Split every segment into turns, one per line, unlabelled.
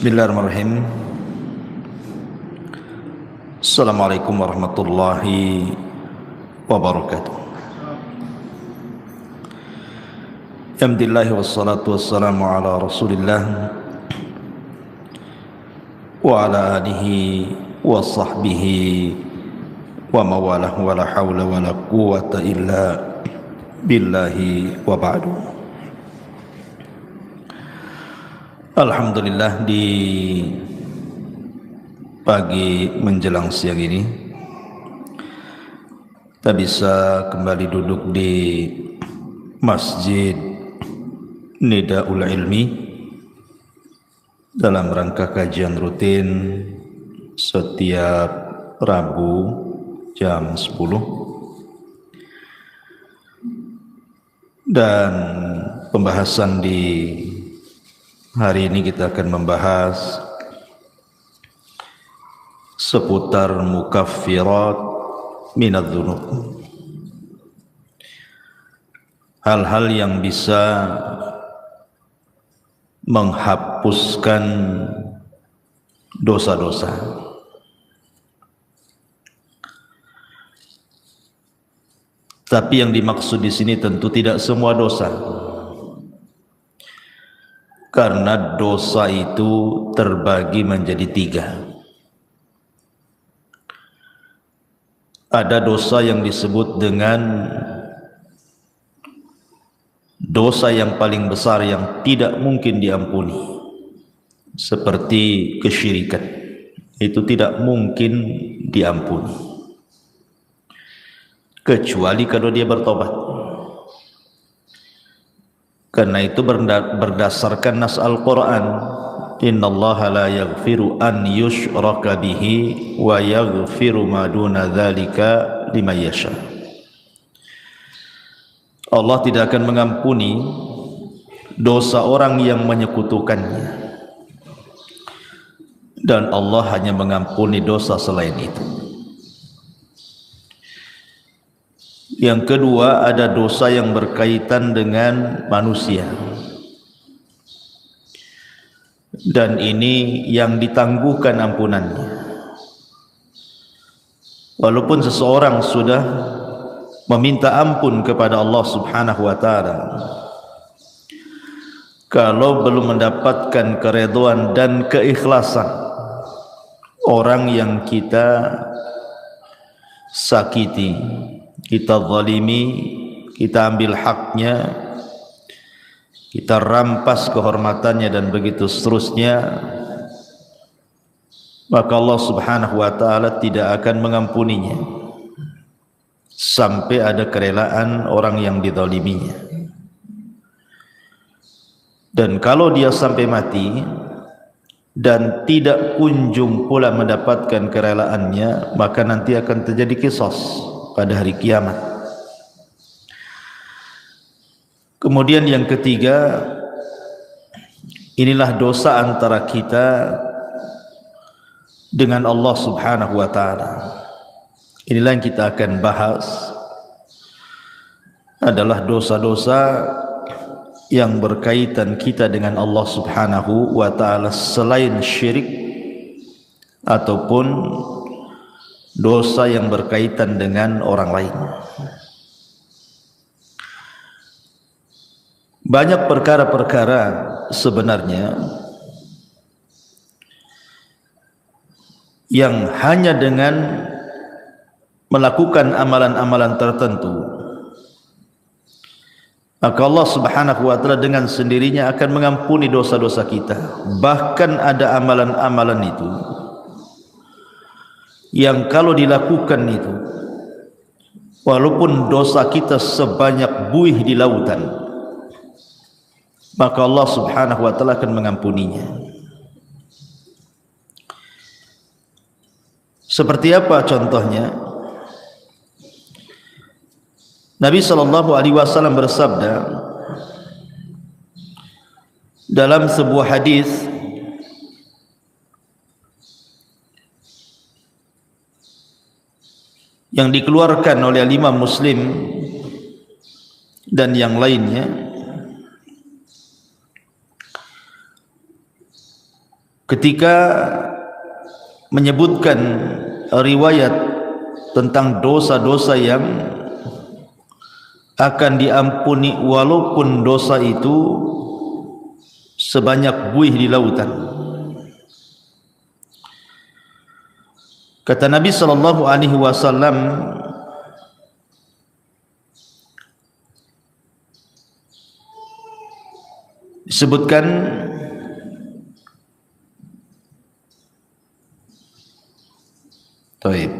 Bismillahirrahmanirrahim. Assalamualaikum warahmatullahi wabarakatuh. Alhamdulillah wassalatu wassalamu ala Rasulillah wa ala alihi wa sahbihi wa mawalah wa la hawla wa la quwwata illa billahi wa ba'du. Alhamdulillah, di pagi menjelang siang ini kita bisa kembali duduk di Masjid Nidaul Ilmi dalam rangka kajian rutin setiap Rabu jam 10, dan pembahasan di hari ini kita akan membahas seputar mukaffirat minadz-dzunub, hal-hal yang bisa menghapuskan dosa-dosa. Tapi yang dimaksud di sini tentu tidak semua dosa, karena dosa itu terbagi menjadi 3. Ada dosa yang disebut dengan dosa yang paling besar yang tidak mungkin diampuni, seperti kesyirikan. Itu tidak mungkin diampuni kecuali kalau dia bertobat. Karena itu berdasarkan nas Al-Quran, innallaha la yaghfiru an yushraka bihi wa yaghfiru ma duna dzalika liman yasha. Allah tidak akan mengampuni dosa orang yang menyekutukannya, dan Allah hanya mengampuni dosa selain itu. Yang kedua, ada dosa yang berkaitan dengan manusia, dan ini yang ditangguhkan ampunannya. Walaupun seseorang sudah meminta ampun kepada Allah Subhanahu wa taala, kalau belum mendapatkan keridhaan dan keikhlasan orang yang kita sakiti, kita zalimi, kita ambil haknya, kita rampas kehormatannya, dan begitu seterusnya, maka Allah Subhanahu wa taala tidak akan mengampuninya sampai ada kerelaan orang yang dizaliminya. Dan kalau dia sampai mati dan tidak kunjung pula mendapatkan kerelaannya, maka nanti akan terjadi qisas pada hari kiamat. Kemudian yang ketiga, inilah dosa antara kita dengan Allah Subhanahu wa taala. Inilah yang kita akan bahas, adalah dosa-dosa yang berkaitan kita dengan Allah Subhanahu wa taala selain syirik ataupun dosa yang berkaitan dengan orang lain. Banyak perkara-perkara sebenarnya yang hanya dengan melakukan amalan-amalan tertentu, maka Allah Subhanahu wa taala dengan sendirinya akan mengampuni dosa-dosa kita. Bahkan ada amalan-amalan itu yang kalau dilakukan itu, walaupun dosa kita sebanyak buih di lautan, maka Allah Subhanahu wa taala akan mengampuninya. Seperti apa contohnya? Nabi sallallahu alaihi wasallam bersabda dalam sebuah hadis, yang dikeluarkan oleh Imam Muslim dan yang lainnya, ketika menyebutkan riwayat tentang dosa-dosa yang akan diampuni walaupun dosa itu sebanyak buih di lautan. Kata Nabi sallallahu alaihi wasallam, disebutkan Taib.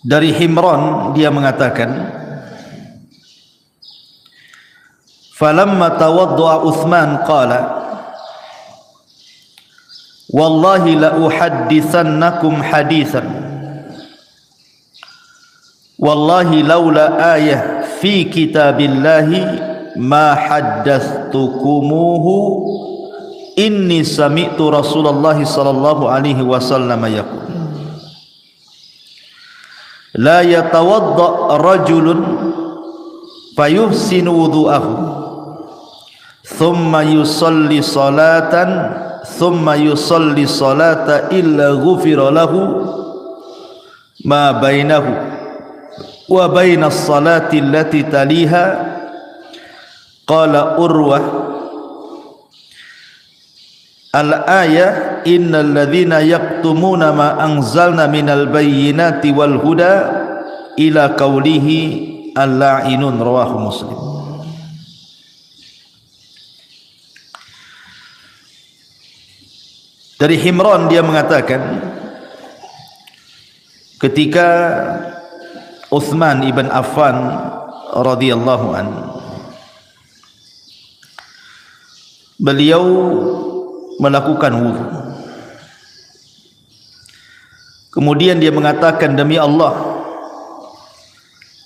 Dari Himran dia mengatakan, falamma tawaddu'a Uthman qala wallahi la uhaddithannakum hadithan wallahi laula ayah fi kitabillahi ma haddathtukumuhu inni sami'tu Rasulullah sallallahu alaihi wasallam yaqul la yatawadda rajulun fayuhsinu wudu'ahu thumma yusalli salata illa ghufira lahu ma bainahu wa baina as-salati allati taliha. Qala Urwah al-ayah innal ladzina yaktumuna ma anzalna minal bayyinati wal huda ila qawlihi al-la'inun, rawahu Muslim. Dari Himran dia mengatakan, ketika Uthman ibn Affan radhiyallahu an, beliau melakukan wudu. Kemudian dia mengatakan, demi Allah,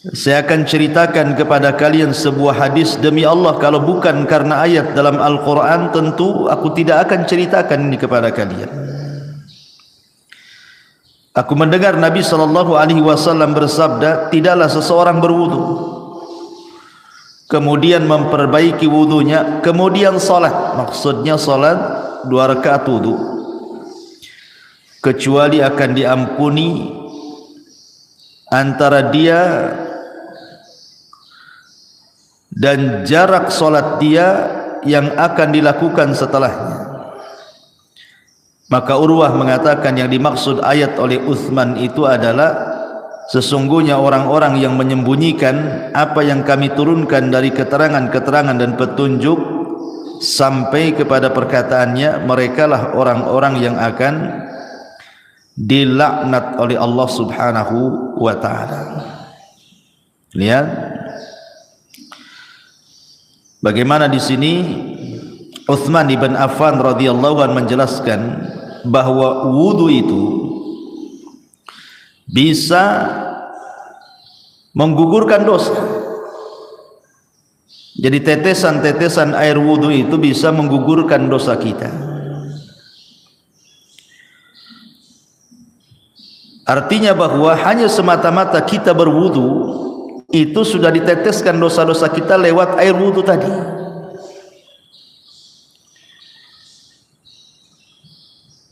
saya akan ceritakan kepada kalian sebuah hadis. Demi Allah, kalau bukan karena ayat dalam Al-Quran, tentu aku tidak akan ceritakan ini kepada kalian. Aku mendengar Nabi SAW bersabda, tidaklah seseorang berwudu, kemudian memperbaiki wudunya, kemudian salat, maksudnya salat 2 rakaat wudu, kecuali akan diampuni antara dia dan jarak solat dia yang akan dilakukan setelahnya. Maka Urwah mengatakan yang dimaksud ayat oleh Uthman itu adalah sesungguhnya orang-orang yang menyembunyikan apa yang kami turunkan dari keterangan-keterangan dan petunjuk sampai kepada perkataannya, merekalah orang-orang yang akan dilaknat oleh Allah Subhanahu wa ta'ala. Lihat bagaimana di sini Uthman ibn Affan radhiyallahu anhu menjelaskan bahwa wudu itu bisa menggugurkan dosa. Jadi tetesan-tetesan air wudu itu bisa menggugurkan dosa kita. Artinya bahwa hanya semata-mata kita berwudu itu sudah diteteskan dosa-dosa kita lewat air wudu tadi.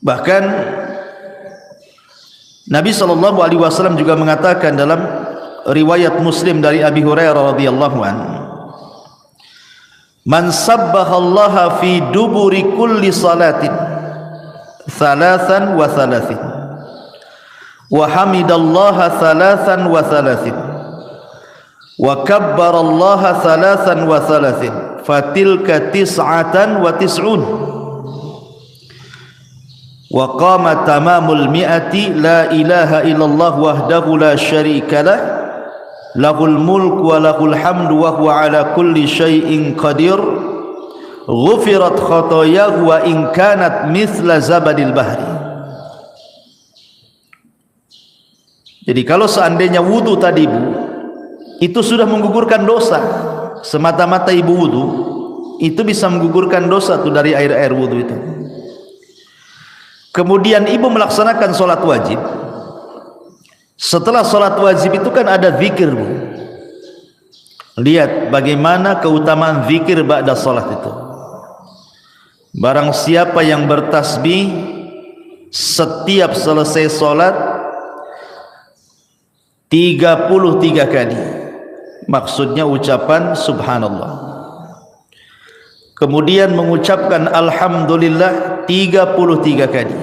Bahkan Nabi SAW juga mengatakan dalam riwayat Muslim dari Abi Hurairah radhiyallahu anhu, man sabbahallaha fi duburi kulli salatin thalathan wa thalathin wa hamidallaha thalathan wa thalathin wa kabbarallaha thalathan wa thalathin fatilka tis'atan wa tis'un wa qama tamamul mi'ati la ilaha illallah wahdahu la syarika lah lahul mulk wa lahul hamdu wa huwa ala kulli syai'in qadir ghufirat khatayahu wa in kanat mithla zabadil bahri. Jadi kalau seandainya wudu tadi Bu itu sudah menggugurkan dosa, semata-mata ibu wudu itu bisa menggugurkan dosa tuh dari air-air wudu itu. Kemudian ibu melaksanakan sholat wajib. Setelah sholat wajib itu kan ada zikir Bu. Lihat bagaimana keutamaan zikir ba'da salat itu. Barang siapa yang bertasbih setiap selesai salat 33 kali, maksudnya ucapan subhanallah, kemudian mengucapkan alhamdulillah 33 kali,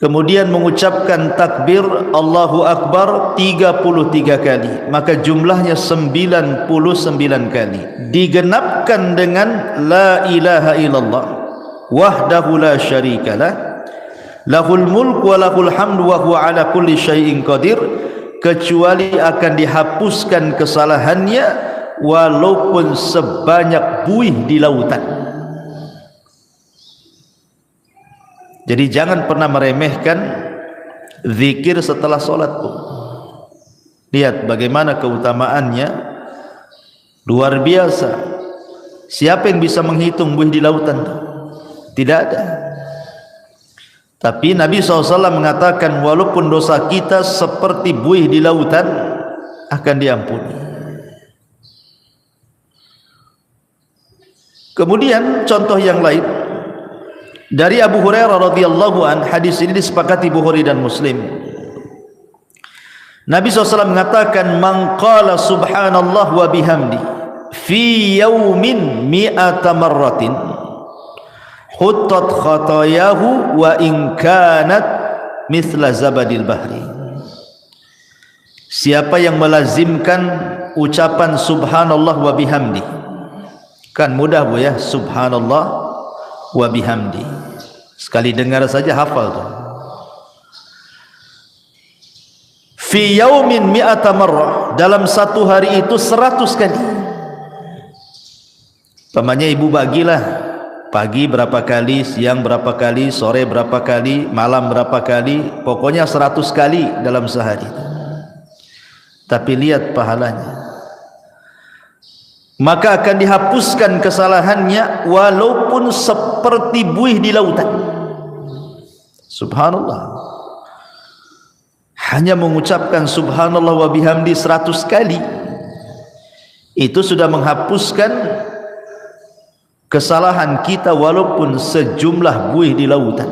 kemudian mengucapkan takbir Allahu Akbar 33 kali, maka jumlahnya 99 kali, digenapkan dengan la ilaha illallah wahdahu la syarikalah lahul mulk wa lahul hamdu wa huwa ala kulli syai'in qadir, kecuali akan dihapuskan kesalahannya walaupun sebanyak buih di lautan. Jadi jangan pernah meremehkan zikir setelah solat. Lihat bagaimana keutamaannya, luar biasa. Siapa yang bisa menghitung buih di lautan? Tidak ada. Tapi Nabi SAW mengatakan walaupun dosa kita seperti buih di lautan akan diampuni. Kemudian contoh yang lain dari Abu Hurairah radhiyallahu an, hadis ini disepakati Bukhari dan Muslim. Nabi SAW mengatakan man qala subhanallah wa bihamdi fi yaumin mi'ata marratin huttat khatayahu wa in kanat mithla zabadil bahri. Siapa yang melazimkan ucapan subhanallah wa bihamdi, kan mudah Bu ya, subhanallah wa bihamdi, sekali dengar saja hafal tuh. Fi yaumin mi'ata marrah, dalam satu hari itu 100 kali. Pamannya ibu bagilah, pagi berapa kali, siang berapa kali, sore berapa kali, malam berapa kali, pokoknya 100 kali dalam sehari. Tapi lihat pahalanya, maka akan dihapuskan kesalahannya walaupun seperti buih di lautan. Subhanallah, hanya mengucapkan subhanallah wa bihamdi 100 kali itu sudah menghapuskan kesalahan kita walaupun sejumlah buih di lautan.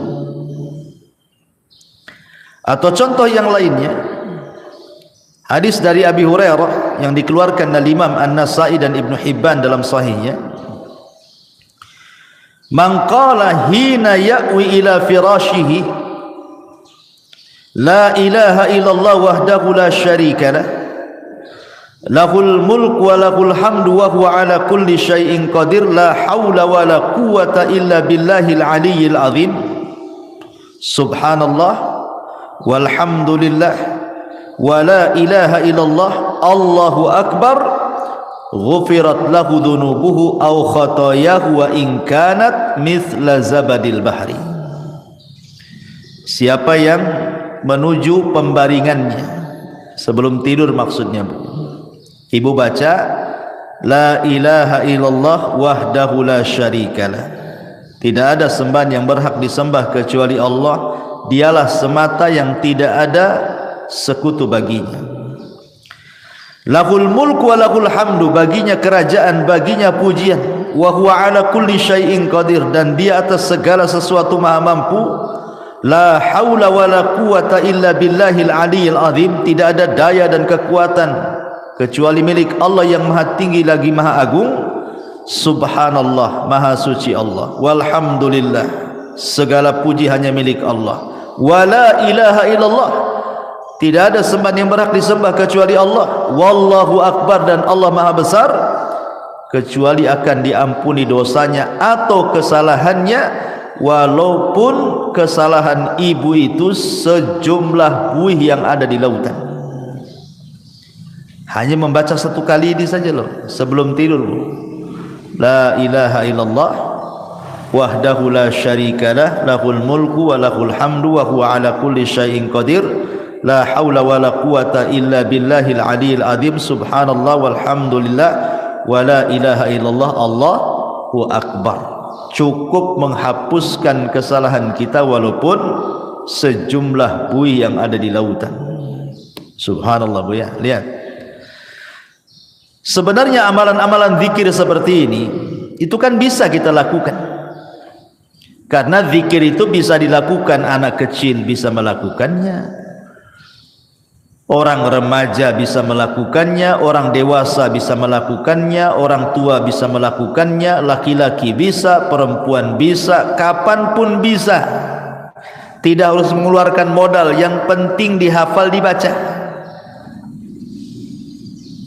Atau contoh yang lainnya, hadis dari Abi Hurairah yang dikeluarkan oleh Imam An-Nasa'i dan Ibnu Hibban dalam sahihnya, man qala hina ya'wi ila firashihi la ilaha illallah wahdahu la syarika lah lahul mulk wa lahul hamdu wa huwa ala kulli syai'in qadir la haula wa la quwwata illa billahil aliyyil azim subhanallah walhamdulillah wa la ilaha illallah Allahu akbar ghufirat lahu dhunubuhu aw khatayahu wa in kanat mithla zabadil bahri. Siapa yang menuju pembaringannya sebelum tidur, maksudnya Bu, ibu baca la ilaha illallah wahdahu la syarikalah, tidak ada sembahan yang berhak disembah kecuali Allah, dialah semata yang tidak ada sekutu baginya. Lahul mulku wa lahul hamdu, baginya kerajaan, baginya pujian, wa huwa ala kulli syai'in qadir, dan dia atas segala sesuatu maha mampu. La haula wa la quwata illa billahil aliyyil azim, tidak ada daya dan kekuatan kecuali milik Allah yang maha tinggi lagi maha agung. Subhanallah, maha suci Allah. Walhamdulillah, segala puji hanya milik Allah. Wa la ilaha illallah, tidak ada sembahan yang berhak disembah kecuali Allah. Wallahu akbar, dan Allah maha besar, kecuali akan diampuni dosanya atau kesalahannya walaupun kesalahan ibu itu sejumlah buih yang ada di lautan. Hanya membaca satu kali ini saja loh sebelum tidur. La ilaha illallah wahdahu la syarikalah lahul mulku wa lahul hamdu wa huwa ala kulli syai'in qadir la haula wa la quwata illa billahil aliyyil azim subhanallah walhamdulillah wa la ilaha illallah Allahu akbar. Cukup menghapuskan kesalahan kita walaupun sejumlah buih yang ada di lautan. Subhanallah Bu ya, lihat. Sebenarnya amalan-amalan zikir seperti ini itu kan bisa kita lakukan, karena zikir itu bisa dilakukan anak kecil bisa melakukannya, orang remaja bisa melakukannya, orang dewasa bisa melakukannya, orang tua bisa melakukannya, laki-laki bisa, perempuan bisa, kapanpun bisa. Tidak harus mengeluarkan modal, yang penting dihafal, dibaca.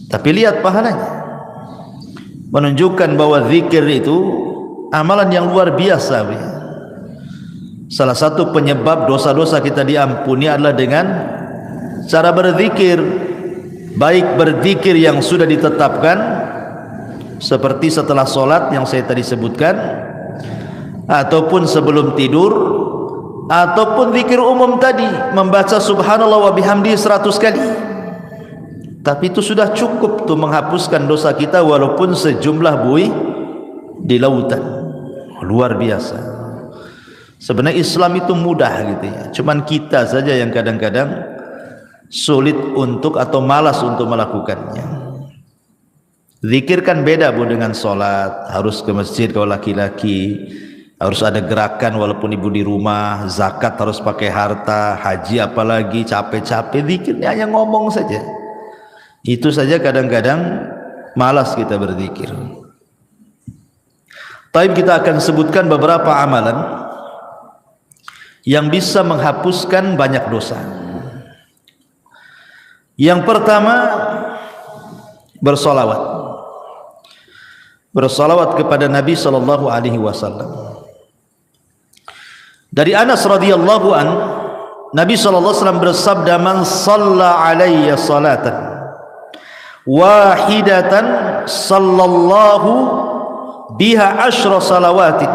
Tapi lihat pahalanya, menunjukkan bahwa zikir itu amalan yang luar biasa. Salah satu penyebab dosa-dosa kita diampuni adalah dengan cara berzikir, baik berzikir yang sudah ditetapkan seperti setelah solat yang saya tadi sebutkan, ataupun sebelum tidur, ataupun zikir umum tadi, membaca subhanallah wa bihamdi 100 kali. Tapi itu sudah cukup tuh menghapuskan dosa kita walaupun sejumlah buih di lautan. Luar biasa. Sebenarnya Islam itu mudah gitu ya, cuman kita saja yang kadang-kadang sulit untuk atau malas untuk melakukannya. Zikir kan beda Bu dengan solat, harus ke masjid kalau laki-laki, harus ada gerakan walaupun ibu di rumah, zakat harus pakai harta, haji apalagi capek-capek, zikirnya hanya ngomong saja. Itu saja kadang-kadang malas kita berzikir. Tapi kita akan sebutkan beberapa amalan yang bisa menghapuskan banyak dosa. Yang pertama, bersolawat. Bersolawat kepada Nabi sallallahu alaihi wasallam. Dari Anas radhiyallahu an, Nabi sallallahu alaihi wasallam bersabda, "Man shalla alayya salatan wahidatan sallallahu biha asyra salawatin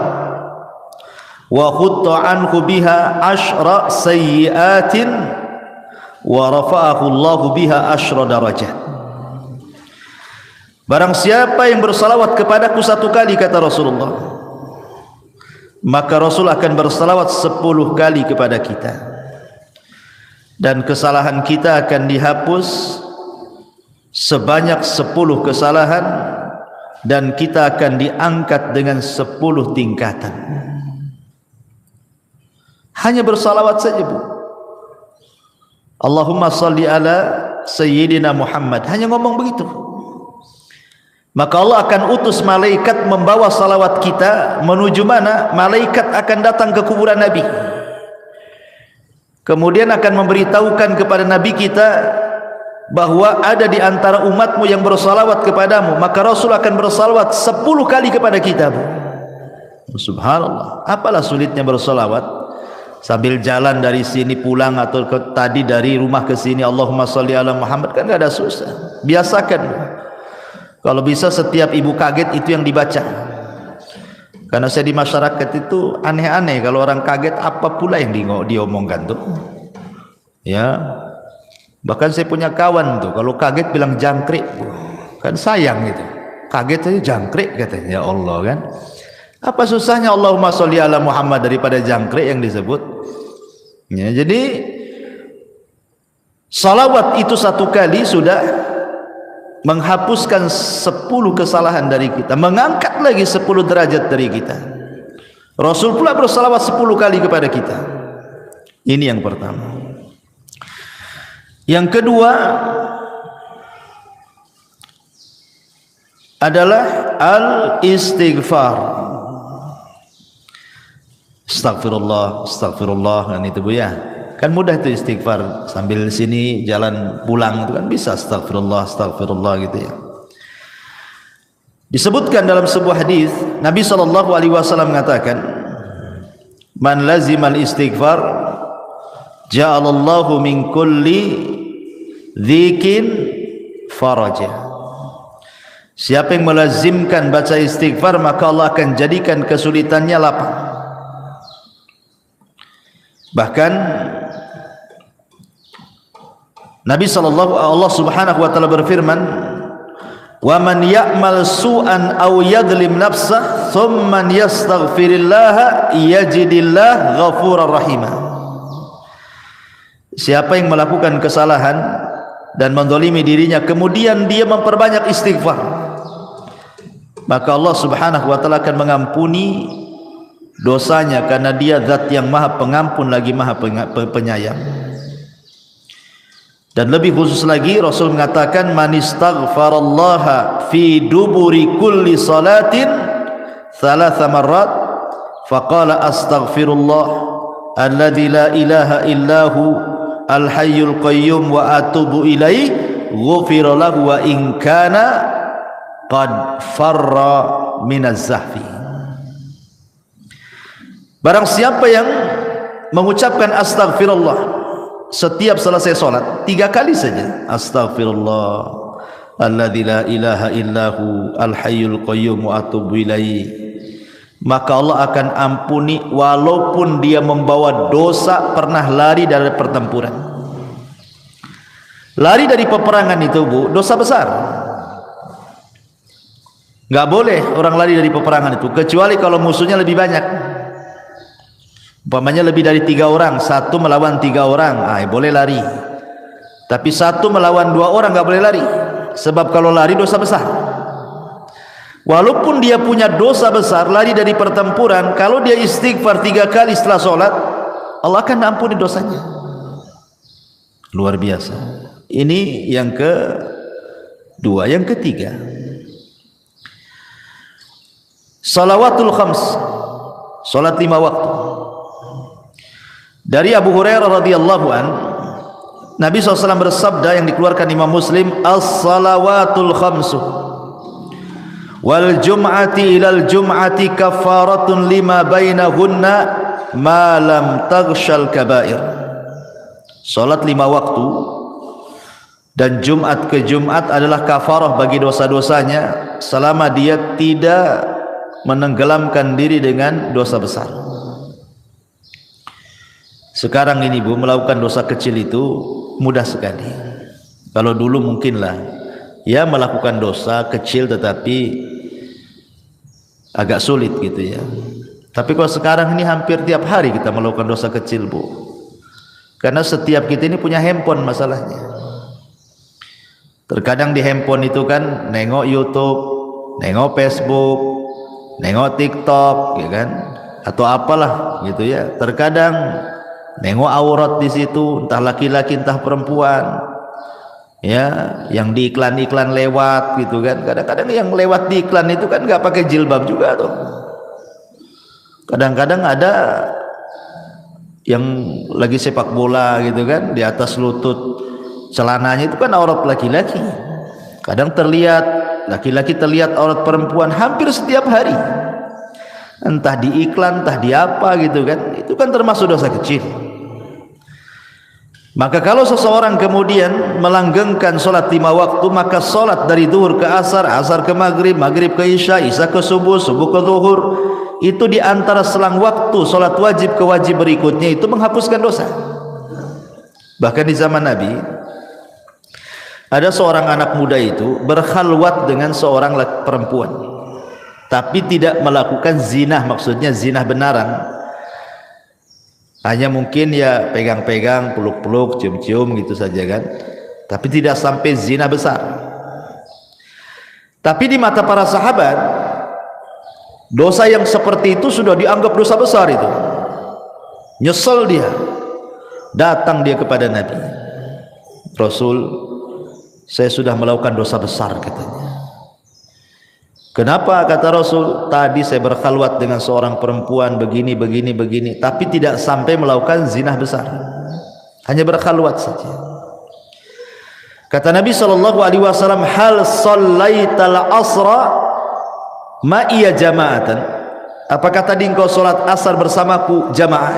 wa khutta anhu biha asyra sayyiatin wa rafa'ahu Allahu biha asyra darajat." Barang siapa yang bersalawat kepadaku 1 kali, kata Rasulullah, maka Rasul akan bersalawat 10 kali kepada kita, dan kesalahan kita akan dihapus sebanyak 10 kesalahan, dan kita akan diangkat dengan 10 tingkatan. Hanya bersalawat saja Bu. Allahumma salli ala Sayyidina Muhammad, hanya ngomong begitu, maka Allah akan utus malaikat membawa salawat kita menuju mana? Malaikat akan datang ke kuburan Nabi, kemudian akan memberitahukan kepada Nabi kita bahwa ada di antara umatmu yang bersalawat kepadamu, maka Rasul akan bersalawat 10 kali kepada kita. Subhanallah, apalah sulitnya bersalawat sambil jalan dari sini pulang, atau tadi dari rumah ke sini Allahumma sholli ala Muhammad, kan gak ada susah. Biasakan, kalau bisa setiap ibu kaget itu yang dibaca. Karena saya di masyarakat itu aneh-aneh, kalau orang kaget apa pula yang diomongkan tuh ya. Bahkan saya punya kawan tuh kalau kaget bilang jangkrik, kan sayang gitu, kaget saja jangkrik katanya. Ya Allah, kan apa susahnya Allahumma sholli ala Muhammad daripada jangkrik yang disebut ya. Jadi salawat itu 1 kali sudah menghapuskan 10 kesalahan dari kita, mengangkat lagi 10 derajat dari kita. Rasul pula bersalawat 10 kali kepada kita. Ini yang pertama. Yang kedua adalah al-istighfar. Astagfirullah, astagfirullah, kan itu Bu ya. Kan mudah itu istighfar, sambil sini jalan pulang itu kan bisa astagfirullah, astagfirullah gitu ya. Disebutkan dalam sebuah hadis Nabi sallallahu alaihi wasallam mengatakan, "Man lazimal istighfar ja'alallahu min kulli dzikin faraja." Siapa yang melazimkan baca istighfar, maka Allah akan jadikan kesulitannya lapang. Bahkan Allah Subhanahu wa taala berfirman, "Wa man ya'mal su'an aw yadhlim nafsah thumma yastaghfirillah yajidillah ghafurar rahima." Siapa yang melakukan kesalahan dan menzalimi dirinya, kemudian dia memperbanyak istighfar, maka Allah Subhanahu wa taala akan mengampuni dosanya, karena dia zat yang maha pengampun lagi maha penyayang. Dan lebih khusus lagi Rasul mengatakan, man istaghfarallaha fi duburi kulli salatin thalatha marrat faqala astaghfirullah alladzi la ilaha illahu al-hayyul qayyum wa atubu ilaih, ghufira lahu wa in kana qad farra minaz zahfi. Barang siapa yang mengucapkan astaghfirullah setiap selesai salat 3 kali saja, astaghfirullah alladzi la ilaha illahu al-hayyul qayyum wa atubu ilaih, maka Allah akan ampuni walaupun dia membawa dosa pernah lari dari pertempuran. Lari dari peperangan itu, Bu, dosa besar. Enggak boleh orang lari dari peperangan itu, kecuali kalau musuhnya lebih banyak. Umpamanya lebih dari 3 orang, 1 melawan 3 orang, boleh lari. Tapi 1 melawan 2 orang enggak boleh lari, sebab kalau lari dosa besar. Walaupun dia punya dosa besar, lari dari pertempuran, kalau dia istighfar 3 kali setelah sholat, Allah akan ampuni dosanya. Luar biasa. Ini yang kedua. Yang ketiga, salawatul khams, salat 5 waktu. Dari Abu Hurairah radhiyallahu an, Nabi SAW bersabda yang dikeluarkan Imam Muslim, as-salawatul khamsu wal jum'ati ilal jum'ati kafaratun lima bainahunna ma lam taghshal kabair. Salat 5 waktu dan Jumat ke Jumat adalah kafarah bagi dosa-dosanya selama dia tidak menenggelamkan diri dengan dosa besar. Sekarang ini, Bu, melakukan dosa kecil itu mudah sekali. Kalau dulu mungkinlah ya melakukan dosa kecil tetapi agak sulit gitu ya. Tapi kalau sekarang ini hampir tiap hari kita melakukan dosa kecil, Bu. Karena setiap kita ini punya handphone masalahnya. Terkadang di handphone itu kan nengok YouTube, nengok Facebook, nengok TikTok, ya kan? Atau apalah gitu ya. Terkadang nengok aurat di situ, entah laki-laki entah perempuan. Ya, yang di iklan-iklan lewat gitu kan. Kadang-kadang yang lewat di iklan itu kan enggak pakai jilbab juga tuh. Kadang-kadang ada yang lagi sepak bola gitu kan, di atas lutut celananya itu kan aurat laki-laki. Kadang terlihat laki-laki, terlihat aurat perempuan hampir setiap hari. Entah di iklan, entah di apa gitu kan. Itu kan termasuk dosa kecil. Maka kalau seseorang kemudian melanggengkan solat 5 waktu, maka solat dari zuhur ke asar, asar ke maghrib, maghrib ke isya, isya ke subuh, subuh ke zuhur, itu di antara selang waktu solat wajib ke wajib berikutnya itu menghapuskan dosa. Bahkan di zaman Nabi ada seorang anak muda itu berkhalwat dengan seorang perempuan, tapi tidak melakukan zina, maksudnya zina benaran. Hanya mungkin ya pegang-pegang, peluk-peluk, cium-cium gitu saja kan. Tapi tidak sampai zina besar. Tapi di mata para sahabat, dosa yang seperti itu sudah dianggap dosa besar itu. Nyesel dia. Datang dia kepada Nabi. Rasul, saya sudah melakukan dosa besar katanya. Kenapa? Kata Rasul, tadi saya berkhalwat dengan seorang perempuan begini, tapi tidak sampai melakukan zina besar, hanya berkhalwat saja. Kata Nabi SAW, hal shallaital asra ma'iya jama'atan, apakah tadi engkau sholat asar bersamaku jamaah?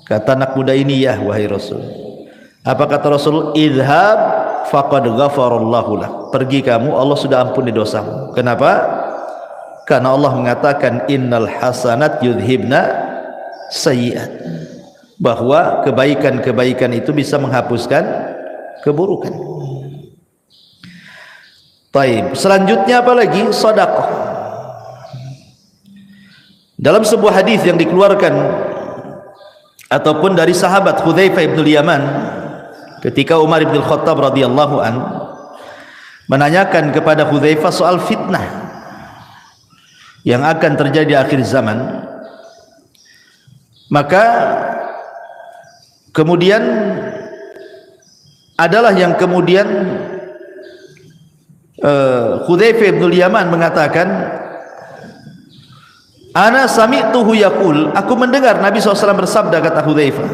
Kata anak muda ini, ya wahai Rasul. Apa kata Rasul? Idhab faqad ghafarallahu lak, pergi kamu, Allah sudah ampuni dosamu. Kenapa? Karena Allah mengatakan innal hasanat yudhibna sayyi'at, bahwa kebaikan-kebaikan itu bisa menghapuskan keburukan. Baik, selanjutnya apa lagi? Sedekah. Dalam sebuah hadis yang dikeluarkan ataupun dari sahabat Hudzaifah bin Yaman ketika Umar bin Khattab radhiyallahu an menanyakan kepada Hudzaifah soal fitnah yang akan terjadi di akhir zaman, maka kemudian adalah yang kemudian Hudzaifah bin Yaman mengatakan, ana sami'tuhu yaqul, aku mendengar Nabi SAW bersabda, kata Hudzaifah,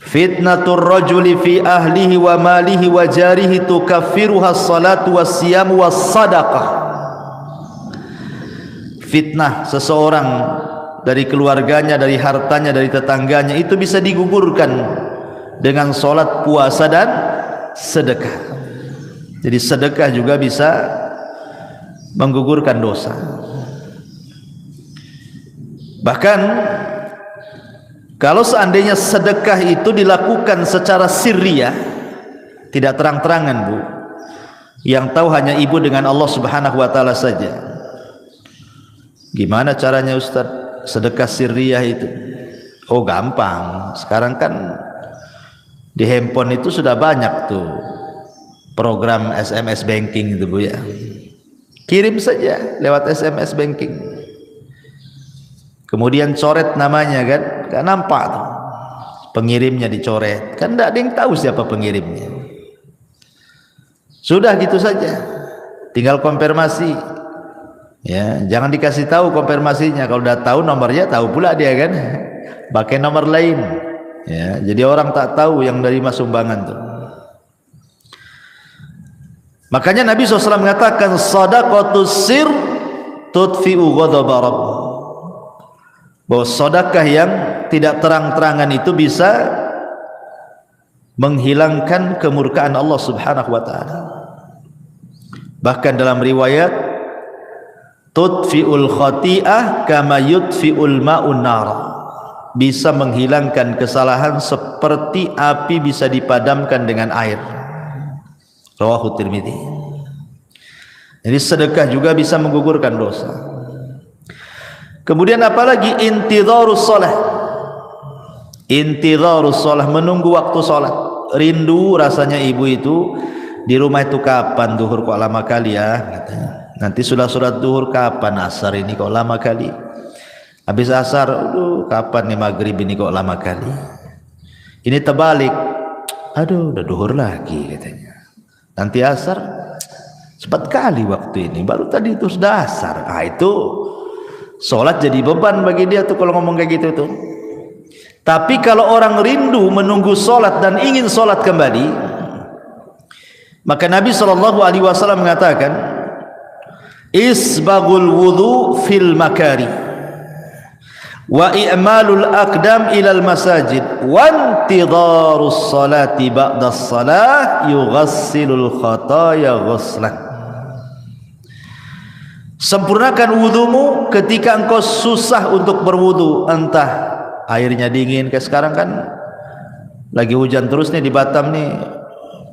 fitnatur rajuli fi ahlihi wa malihi wa jarihi tukaffiruha as-salatu was-siyamu was-sadaqah. Fitnah seseorang dari keluarganya, dari hartanya, dari tetangganya itu bisa digugurkan dengan salat, puasa dan sedekah. Jadi sedekah juga bisa menggugurkan dosa. Bahkan kalau seandainya sedekah itu dilakukan secara sirriyah, tidak terang-terangan, Bu, yang tahu hanya ibu dengan Allah Subhanahu wa taala saja. Gimana caranya Ustaz sedekah sirriyah itu? Oh, gampang. Sekarang kan di handphone itu sudah banyak tuh program SMS banking itu, Bu, ya. Kirim saja lewat SMS banking. Kemudian coret namanya, kan gak nampak tuh pengirimnya, dicoret, kan tidak ada yang tahu siapa pengirimnya. Sudah gitu saja, tinggal konfirmasi, ya, jangan dikasih tahu konfirmasinya. Kalau udah tahu nomornya, tahu pula dia, kan pakai nomor lain, ya, jadi orang tak tahu yang dari mas sumbangan tuh. Makanya Nabi SAW mengatakan, sadaqatus sir tudfi'u ghadaba rabb, bahwa sedekah yang tidak terang-terangan itu bisa menghilangkan kemurkaan Allah Subhanahu wa taala. Bahkan dalam riwayat, tudfi'ul khati'ah kama yudfi'ul ma'un nar, bisa menghilangkan kesalahan seperti api bisa dipadamkan dengan air. Rawahu Tirmidzi. Jadi sedekah juga bisa menggugurkan dosa. Kemudian apalagi intidharus shalah. Intidharus shalah, menunggu waktu salat. Rindu rasanya ibu itu di rumah itu, kapan duhur kok lama kali ya, katanya. Nanti sudah sholat duhur, kapan asar ini kok lama kali. Habis asar, aduh kapan nih maghrib ini kok lama kali. Ini terbalik, aduh udah duhur lagi, katanya. Nanti asar, cepat kali waktu ini, baru tadi itu sudah asar. Ah, itu sholat jadi beban bagi dia tuh kalau ngomong kayak gitu tuh. Tapi kalau orang rindu menunggu sholat dan ingin sholat kembali, maka Nabi SAW mengatakan, isbagul wudu fil makari wa i'malul aqdam ilal masajid wa intidharus salati ba'das salah yughassilul khataya ghuslan. Sempurnakan wudumu ketika engkau susah untuk berwudu, entah airnya dingin, kayak sekarang kan lagi hujan terus nih di Batam nih,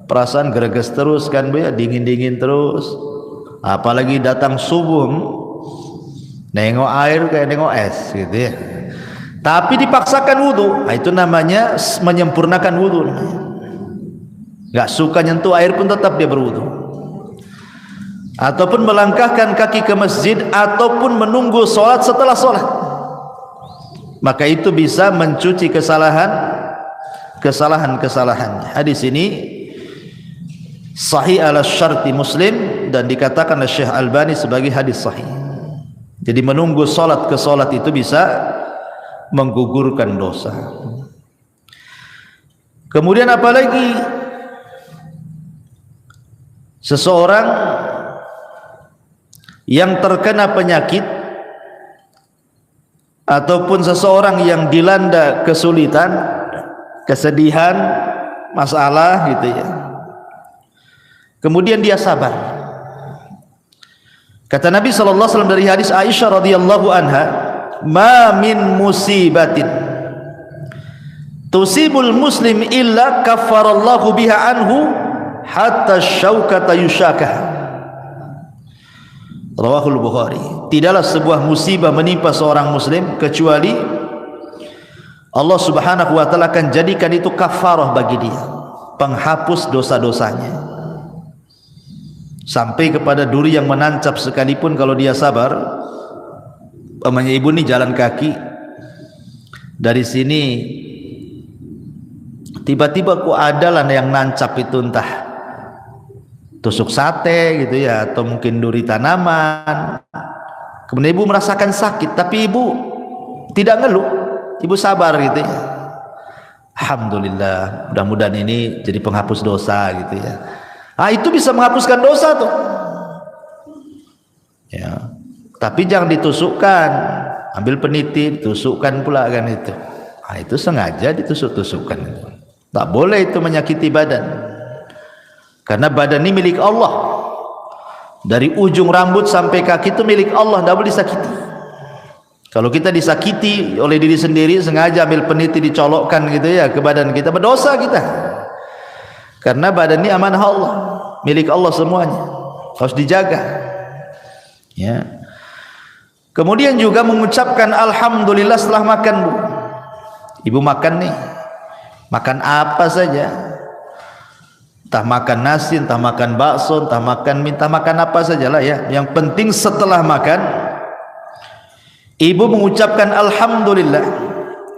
perasaan greges terus kan, Bu, ya, dingin-dingin terus. Apalagi datang subuh, nengok air kayak nengok es gitu ya. Tapi dipaksakan wudu, nah, itu namanya menyempurnakan wudu. Gak suka nyentuh air pun tetap dia berwudu. Ataupun melangkahkan kaki ke masjid, ataupun menunggu sholat setelah sholat, maka itu bisa mencuci kesalahan-kesalahannya. Hadis ini sahih ala syarti Muslim dan dikatakan oleh Syekh Albani sebagai hadis sahih. Jadi menunggu sholat ke sholat itu bisa menggugurkan dosa. Kemudian apalagi seseorang yang terkena penyakit ataupun seseorang yang dilanda kesulitan, kesedihan, masalah gitu ya, kemudian dia sabar. Kata Nabi SAW dari hadis Aisyah radhiyallahu anha, ma min musibatin tusibul muslim illa kaffarallahu biha anhu hatta syaukata yushakah. Rawahul Bukhari. Tidaklah sebuah musibah menimpa seorang muslim kecuali Allah Subhanahu wa taala akan jadikan itu kafarah bagi dia, penghapus dosa-dosanya. Sampai kepada duri yang menancap sekalipun kalau dia sabar. Umpamanya ibu ni jalan kaki dari sini, tiba-tiba kok adalah yang nancap itu, entah tusuk sate gitu ya, atau mungkin duri tanaman. Kemudian ibu merasakan sakit, tapi ibu tidak ngeluh, ibu sabar gitu ya. Alhamdulillah, mudah-mudahan ini jadi penghapus dosa gitu ya. Itu bisa menghapuskan dosa tuh ya. Tapi jangan ditusukkan, ambil peniti, tusukkan pula kan itu. Itu sengaja ditusuk-tusukkan. Tak boleh itu menyakiti badan. Karena badan ini milik Allah. Dari ujung rambut sampai kaki itu milik Allah, tidak boleh disakiti. Kalau kita disakiti oleh diri sendiri, sengaja ambil peniti dicolokkan gitu ya ke badan kita, berdosa kita. Karena badan ini amanah Allah, milik Allah semuanya, harus dijaga ya. Kemudian juga mengucapkan alhamdulillah setelah makan, Bu. Ibu makan nih, makan apa saja, entah makan nasi, entah makan bakso, entah makan mie, entah makan apa sajalah ya. Yang penting setelah makan, ibu mengucapkan alhamdulillah.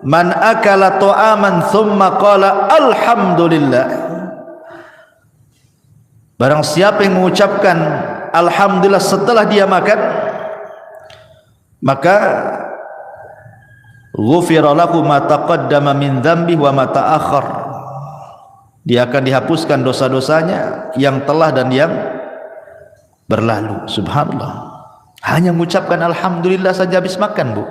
Man akala ta'aman thumma qala alhamdulillah. Barang siapa yang mengucapkan alhamdulillah setelah dia makan, maka ghufira lahu ma taqaddama min dzambi wa ma ta'akhkhar. Dia akan dihapuskan dosa-dosanya yang telah dan yang berlalu. Subhanallah. Hanya mengucapkan alhamdulillah saja habis makan, Bu,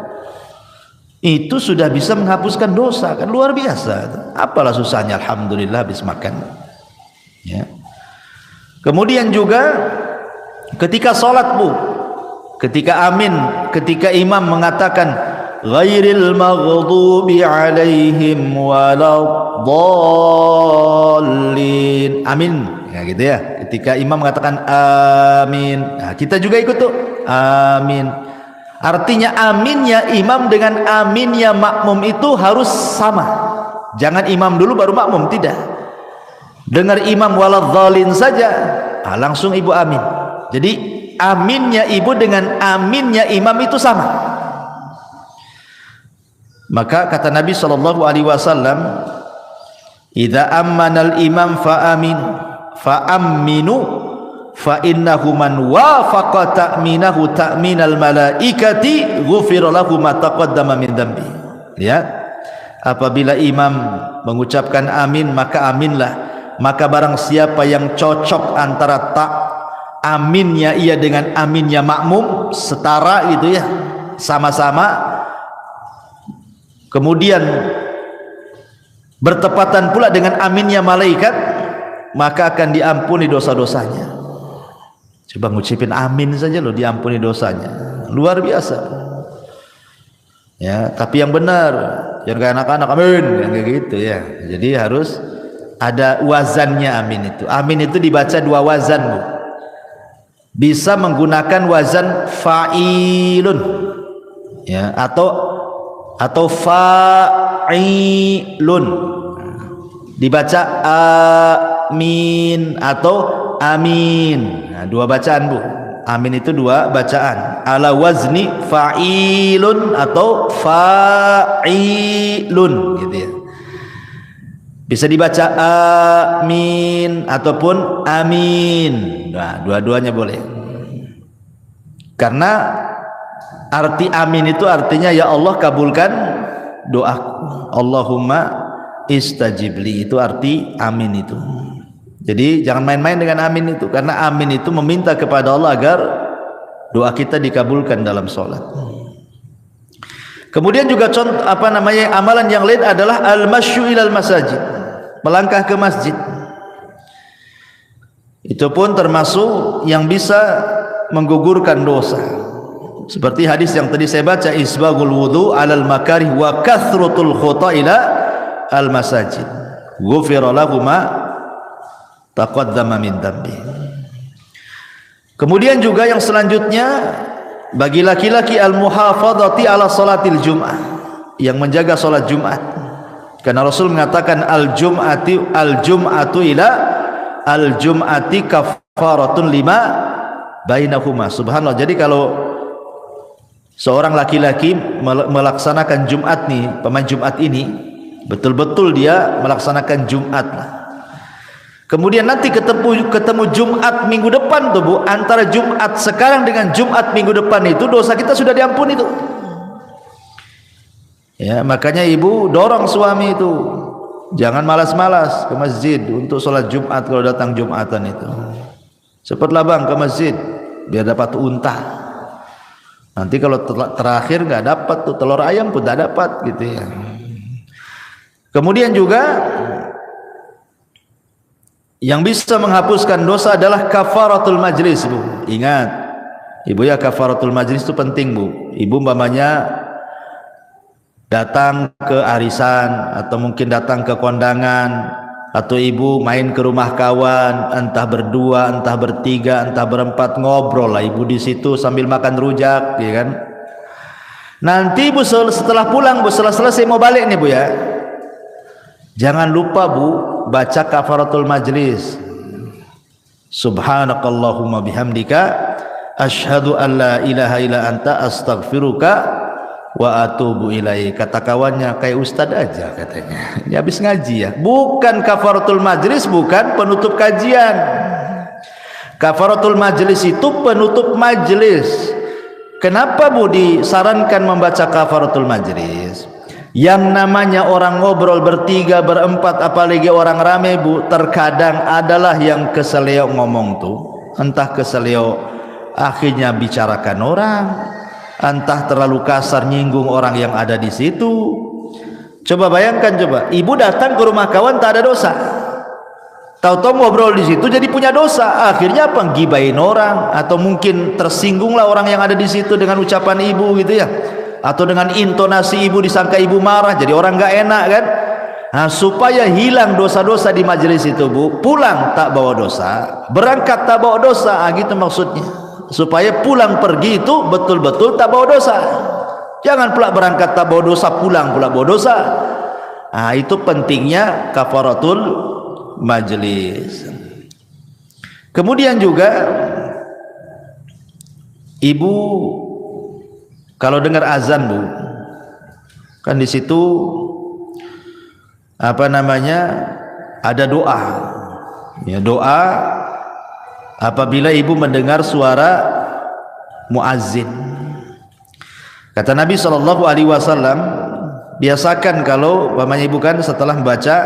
itu sudah bisa menghapuskan dosa, kan luar biasa. Apalah susahnya alhamdulillah habis makan ya. Kemudian juga ketika salat, Bu, ketika amin, ketika imam mengatakan ghairil maghdubi alaihim waladdallin, amin ya gitu ya. Ketika imam mengatakan amin, nah, kita juga ikut tuh amin. Artinya aminnya imam dengan aminnya makmum itu harus sama. Jangan imam dulu baru makmum, tidak. Dengar imam waladzalin saja, langsung ibu amin. Jadi aminnya ibu dengan aminnya imam itu sama. Maka kata Nabi sallallahu alaihi wasallam, "Idza ammanal imam fa aminu fa innahu man wafaqa ta'minahu ta'minal malaikati ghufira lahu ma taqaddama min dzambi." Lihat, apabila imam mengucapkan amin, maka aminlah. Maka barang siapa yang cocok antara aminnya ia dengan aminnya makmum, setara gitu ya, sama-sama, kemudian bertepatan pula dengan aminnya malaikat, maka akan diampuni dosa-dosanya. Coba ngucapin amin saja loh, diampuni dosanya, luar biasa ya. Tapi yang benar, jangan kayak anak-anak amin yang kayak gitu ya. Jadi harus ada wazannya amin itu. Amin itu dibaca dua wazan, Bu. Bisa menggunakan wazan fa'ilun ya, atau fa'ilun, dibaca amin atau amin. Nah, dua bacaan, Bu. Amin itu dua bacaan, ala wazni fa'ilun atau fa'ilun gitu ya. Bisa dibaca amin ataupun amin. Nah, dua-duanya boleh. Karena arti amin itu artinya ya Allah kabulkan doaku. Allahumma istajibli, itu arti amin itu. Jadi jangan main-main dengan amin itu, karena amin itu meminta kepada Allah agar doa kita dikabulkan dalam sholat. Kemudian juga contoh amalan yang lain adalah al-masyu ilal masajid, melangkah ke masjid. Itu pun termasuk yang bisa menggugurkan dosa. Seperti hadis yang tadi saya baca, isbagul wudu alal makarih wa kathratul khuta ila al masajid ghufira lahu ma taqaddama min dhanbi. Kemudian juga yang selanjutnya, bagi laki-laki al muhafadzati ala salatil jum'ah, yang menjaga salat Jumat. Karena Rasul mengatakan al-jum'atu ila al-jum'ati kafaratun lima bainahuma. Subhanallah. Jadi kalau seorang laki-laki melaksanakan Jumat nih, pemain Jumat ini, betul-betul dia melaksanakan Jumat lah. Kemudian nanti ketemu Jumat minggu depan tuh Bu, antara Jumat sekarang dengan Jumat minggu depan itu dosa kita sudah diampuni tuh. Ya, makanya ibu dorong suami itu jangan malas-malas ke masjid untuk sholat Jumat kalau datang Jumatan itu. Cepatlah bang ke masjid biar dapat unta. Nanti kalau terakhir nggak dapat tuh telur ayam pun tidak dapat gitu ya. Kemudian juga yang bisa menghapuskan dosa adalah kafaratul majlis Bu. Ingat ibu ya, kafaratul majlis itu penting Bu. Ibu umpamanya datang ke arisan atau mungkin datang ke kondangan, atau ibu main ke rumah kawan, entah berdua, entah bertiga, entah berempat, ngobrol lah ibu di situ sambil makan rujak, ya kan? Nanti Bu setelah pulang Bu, setelah selesai mau balik nih Bu ya, jangan lupa Bu baca kafaratul majlis. Subhanakallahumma bihamdika asyhadu an la ilaha illa anta astaghfiruka wa atubu ilaik. Kata kawannya, kayak ustad aja katanya. Ini habis ngaji ya. Bukan kafaratul majlis, bukan penutup kajian. Kafaratul majlis itu penutup majlis. Kenapa Bu disarankan membaca kafaratul majlis? Yang namanya orang ngobrol bertiga, berempat, apalagi orang rame Bu, terkadang adalah yang keseleo ngomong tuh, entah keseleo akhirnya bicarakan orang, entah terlalu kasar nyinggung orang yang ada di situ. Coba bayangkan, coba ibu datang ke rumah kawan tak ada dosa, tahu-tahu ngobrol di situ jadi punya dosa. Akhirnya apa? Gibain orang, atau mungkin tersinggunglah orang yang ada di situ dengan ucapan ibu gitu ya, atau dengan intonasi ibu disangka ibu marah, jadi orang nggak enak kan. Nah, supaya hilang dosa-dosa di majelis itu Bu, pulang tak bawa dosa, berangkat tak bawa dosa, gitu maksudnya. Supaya pulang pergi itu betul-betul tak bawa dosa. Jangan pula berangkat tak bawa dosa, pulang pula bawa dosa. Nah, itu pentingnya kafaratul majlis. Kemudian juga ibu kalau dengar azan Bu, kan di situ apa namanya, ada doa. Ya, doa apabila ibu mendengar suara muazzin. Kata Nabi SAW, biasakan kalau umpamanya ibu kan setelah membaca,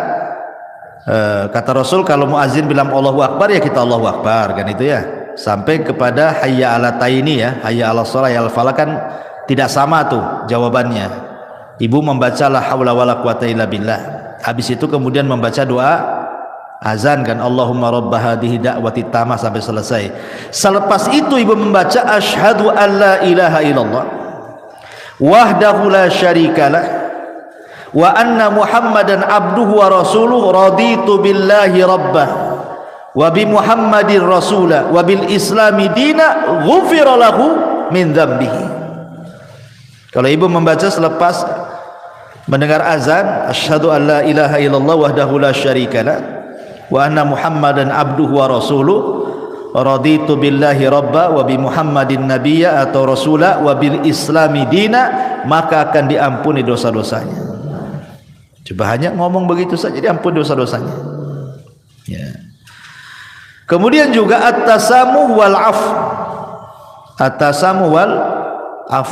kata Rasul kalau muazzin bilang Allahu Akbar ya kita Allahu Akbar kan itu ya, sampai kepada hayya ala taini ya, hayya ala shalah ya al falah, kan tidak sama tuh jawabannya. Ibu membaca la haula wala quwata illa billah, habis itu kemudian membaca doa azan kan, Allahumma rabb hadhihi da'wati tamah sampai selesai. Selepas itu ibu membaca asyhadu an la ilaha illallah wahdahu la syarikalah wa anna muhammadan abduhu wa rasuluhu raditu billahi rabbah wa bi muhammadin rasulah wa bil islami dina ghufira lahu min dzambihi. Kalau ibu membaca selepas mendengar azan asyhadu an la ilaha illallah wahdahu la syarikalah wa anna muhammadan abduhu wa rasuluh raditu billahi rabba wa bi muhammadin nabiyya atau rasula wa bil islami dina, maka akan diampuni dosa-dosanya. Coba hanya ngomong begitu saja diampuni dosa-dosanya ya. Kemudian juga at-tasamuh wal af, at-tasamuh wal af,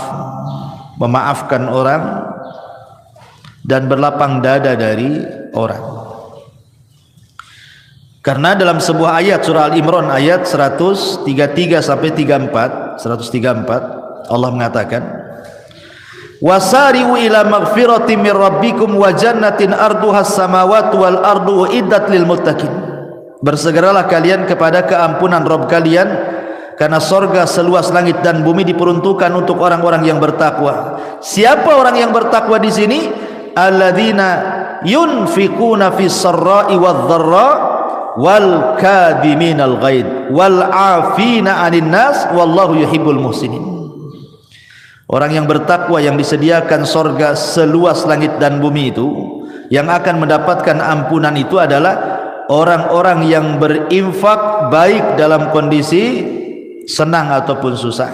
memaafkan orang dan berlapang dada dari orang. Karena dalam sebuah ayat surah Al-Imran ayat 133 sampai 34, 134 Allah mengatakan, wasari'u ila maghfiratin min rabbikum wa jannatin arduha as-samawati wal ardu uiddat lil muttaqin. Bersegeralah kalian kepada keampunan Rabb kalian, karena sorga seluas langit dan bumi diperuntukkan untuk orang-orang yang bertakwa. Siapa orang yang bertakwa di sini? Alladzina yunfiquna fis sarra'i wadh dharra wal kadhiminal ghaid wal 'afina 'anil nas wallahu yuhibbul muhsinin. Orang yang bertakwa yang disediakan sorga seluas langit dan bumi itu Yang akan mendapatkan ampunan itu adalah orang-orang yang berinfak baik dalam kondisi senang ataupun susah,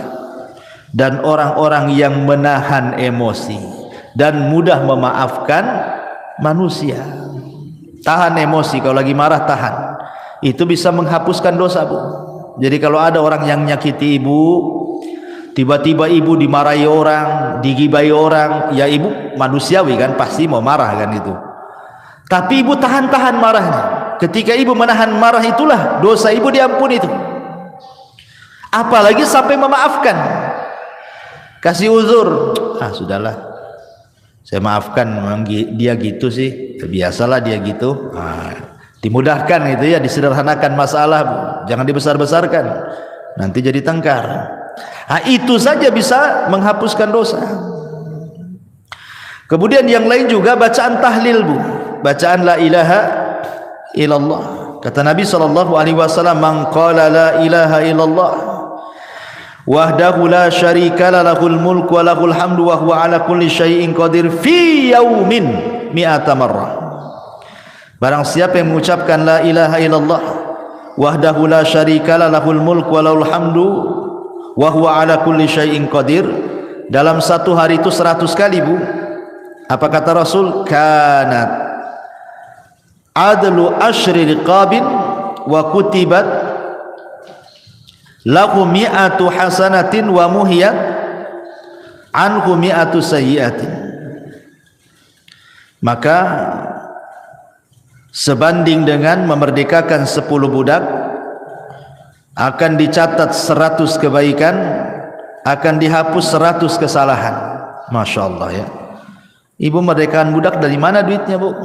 dan orang-orang yang menahan emosi dan mudah memaafkan manusia. Tahan emosi, kalau lagi marah tahan, itu bisa menghapuskan dosa, Bu. Jadi kalau ada orang yang nyakiti ibu, tiba-tiba ibu dimarahi orang, digibai orang, ya ibu manusiawi kan, pasti mau marah kan itu. Tapi ibu tahan-tahan marahnya. Ketika ibu menahan marah, itulah dosa ibu diampuni itu. Apalagi sampai memaafkan, kasih uzur, sudahlah, saya maafkan, memang dia gitu sih, biasalah dia gitu. Dimudahkan itu ya, disederhanakan masalah, Bu. Jangan dibesar-besarkan, nanti jadi tengkar. Itu saja bisa menghapuskan dosa. Kemudian yang lain juga bacaan tahlil, Bu. Bacaan la ilaha illallah. Kata Nabi SAW, man qala la ilaha illallah wahdahu la syarika lahul mulku wa lahul hamdu wa huwa ala kulli syai'in qadir fi yaumin mi'ata marrah. Barang siapa yang mengucapkan la ilaha illallah wahdahu la syarika lahul mulku wa lahul hamdu wa huwa ala kulli syai'in qadir, dalam satu hari itu 100 kali, Bu. Apa kata Rasul? Kanat adlu asyri riqabin wa kutibat lahu mi'atu hasanatin wa muhiyat anhu mi'atu sayyiatin. Maka sebanding dengan memerdekakan 10 budak, akan dicatat 100 kebaikan, akan dihapus 100 kesalahan. Masya Allah ya. Ibu merdekakan budak dari mana duitnya, Bu?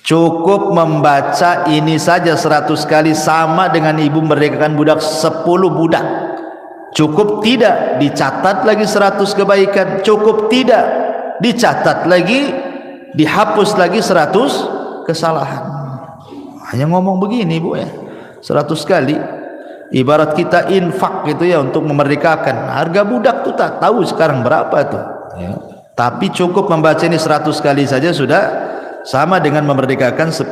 Cukup membaca ini saja 100 kali sama dengan ibu merdekakan budak 10 budak. Cukup tidak dicatat lagi 100 kebaikan, cukup tidak dicatat lagi, dihapus lagi 100 kesalahan. Hanya ngomong begini, Bu ya, 100 kali. Ibarat kita infak gitu ya, untuk memerdekakan. Harga budak tuh tak tahu sekarang berapa tuh ya. Tapi cukup membaca ini 100 kali saja sudah sama dengan memerdekakan 10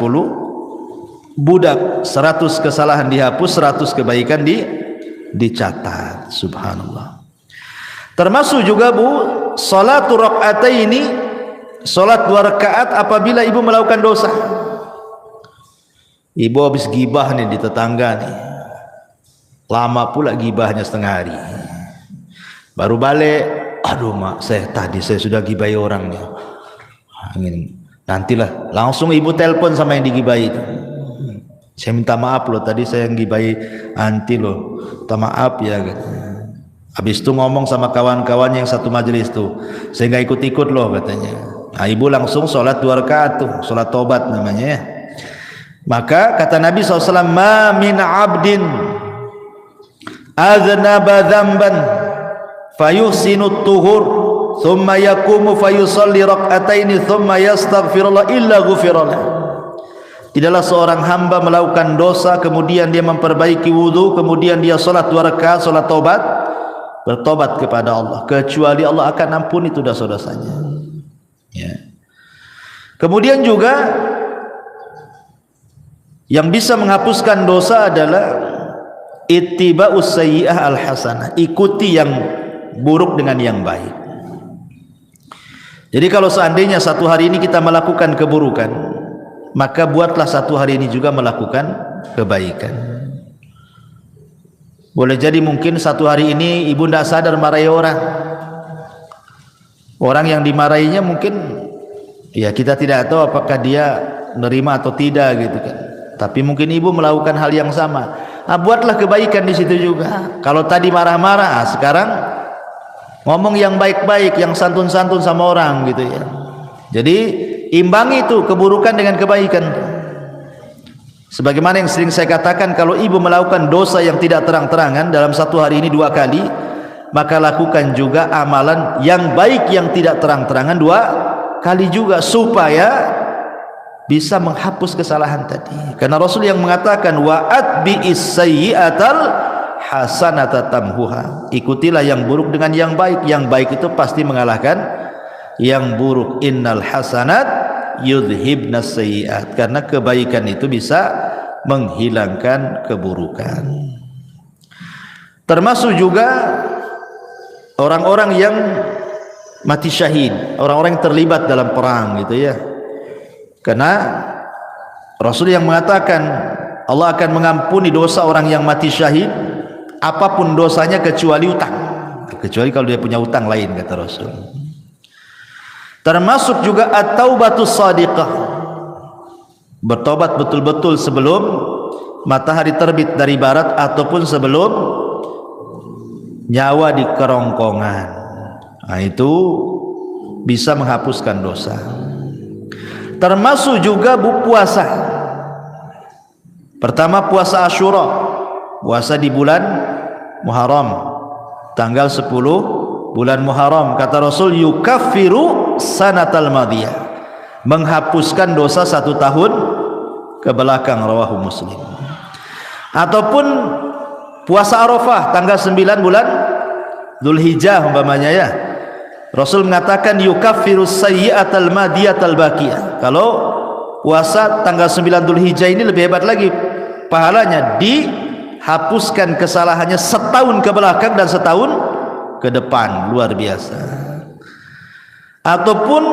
budak. 100 kesalahan dihapus, 100 kebaikan dicatat. Subhanallah. Termasuk juga, Bu, salatu rakaataini, salat 2 rakaat apabila ibu melakukan dosa. Ibu habis gibah nih di tetangga nih, lama pula gibahnya setengah hari, baru balik, aduh mak, tadi saya sudah gibai orang nih, nantilah, langsung ibu telepon sama yang digibai itu, saya minta maaf loh, tadi saya yang gibai anti loh, minta maaf ya. Habis itu ngomong sama kawan-kawan yang satu majelis tuh, saya nggak ikut-ikut loh katanya. Nah, ibu langsung sholat 2 rakaat tuh, sholat tobat namanya ya. Maka kata Nabi SAW, ma min abdin aznaba dzamban fayuhsinu tuhur thumma yaqumu fayusalli rak'ataini thumma yastaghfirullah illa ghufirallah. Tidaklah seorang hamba melakukan dosa kemudian dia memperbaiki wudu, kemudian dia salat 2 rakaat salat taubat, bertobat kepada Allah, kecuali Allah akan ampuni itu dosa-dosanya ya. Kemudian juga yang bisa menghapuskan dosa adalah ittiba'us sayyi'ah al-hasanah, ikuti yang buruk dengan yang baik. Jadi kalau seandainya satu hari ini kita melakukan keburukan, maka buatlah satu hari ini juga melakukan kebaikan. Boleh jadi mungkin satu hari ini ibu tidak sadar marahi orang, orang yang dimarahinya mungkin ya kita tidak tahu apakah dia menerima atau tidak gitu kan. Tapi mungkin ibu melakukan hal yang sama. Buatlah kebaikan di situ juga. Kalau tadi marah-marah, sekarang ngomong yang baik-baik, yang santun-santun sama orang gitu ya. Jadi imbangi itu keburukan dengan kebaikan. Sebagaimana yang sering saya katakan, kalau ibu melakukan dosa yang tidak terang-terangan dalam satu hari ini 2 kali, maka lakukan juga amalan yang baik yang tidak terang-terangan 2 kali juga, supaya bisa menghapus kesalahan tadi. Karena Rasul yang mengatakan wa atbi'is sayyi'atal hasanata tamhuha, ikutilah yang buruk dengan yang baik. Yang baik itu pasti mengalahkan yang buruk. Innal hasanat yudhibnas sayyi'at, karena kebaikan itu bisa menghilangkan keburukan. Termasuk juga orang-orang yang mati syahid, orang-orang yang terlibat dalam perang gitu ya. Karena Rasul yang mengatakan Allah akan mengampuni dosa orang yang mati syahid apapun dosanya kecuali utang, kecuali kalau dia punya utang lain, kata Rasul. Termasuk juga at-taubatus shadiqah, bertobat betul-betul sebelum matahari terbit dari barat ataupun sebelum nyawa di kerongkongan. Nah, itu bisa menghapuskan dosa. Termasuk juga puasa. Pertama puasa Asyura, puasa di bulan Muharram, tanggal 10 bulan Muharram. Kata Rasul, yukaffiru sanatal madiyah, menghapuskan dosa 1 tahun ke belakang, rawahu Muslim. Ataupun puasa Arafah tanggal 9 bulan Dzulhijjah umpamanya ya. Rasul mengatakan yukaffiru sayyi'atal madiyatal baqiyah. Kalau puasa tanggal 9 Dzulhijjah ini lebih hebat lagi pahalanya, dihapuskan kesalahannya setahun ke belakang dan setahun ke depan, luar biasa. Ataupun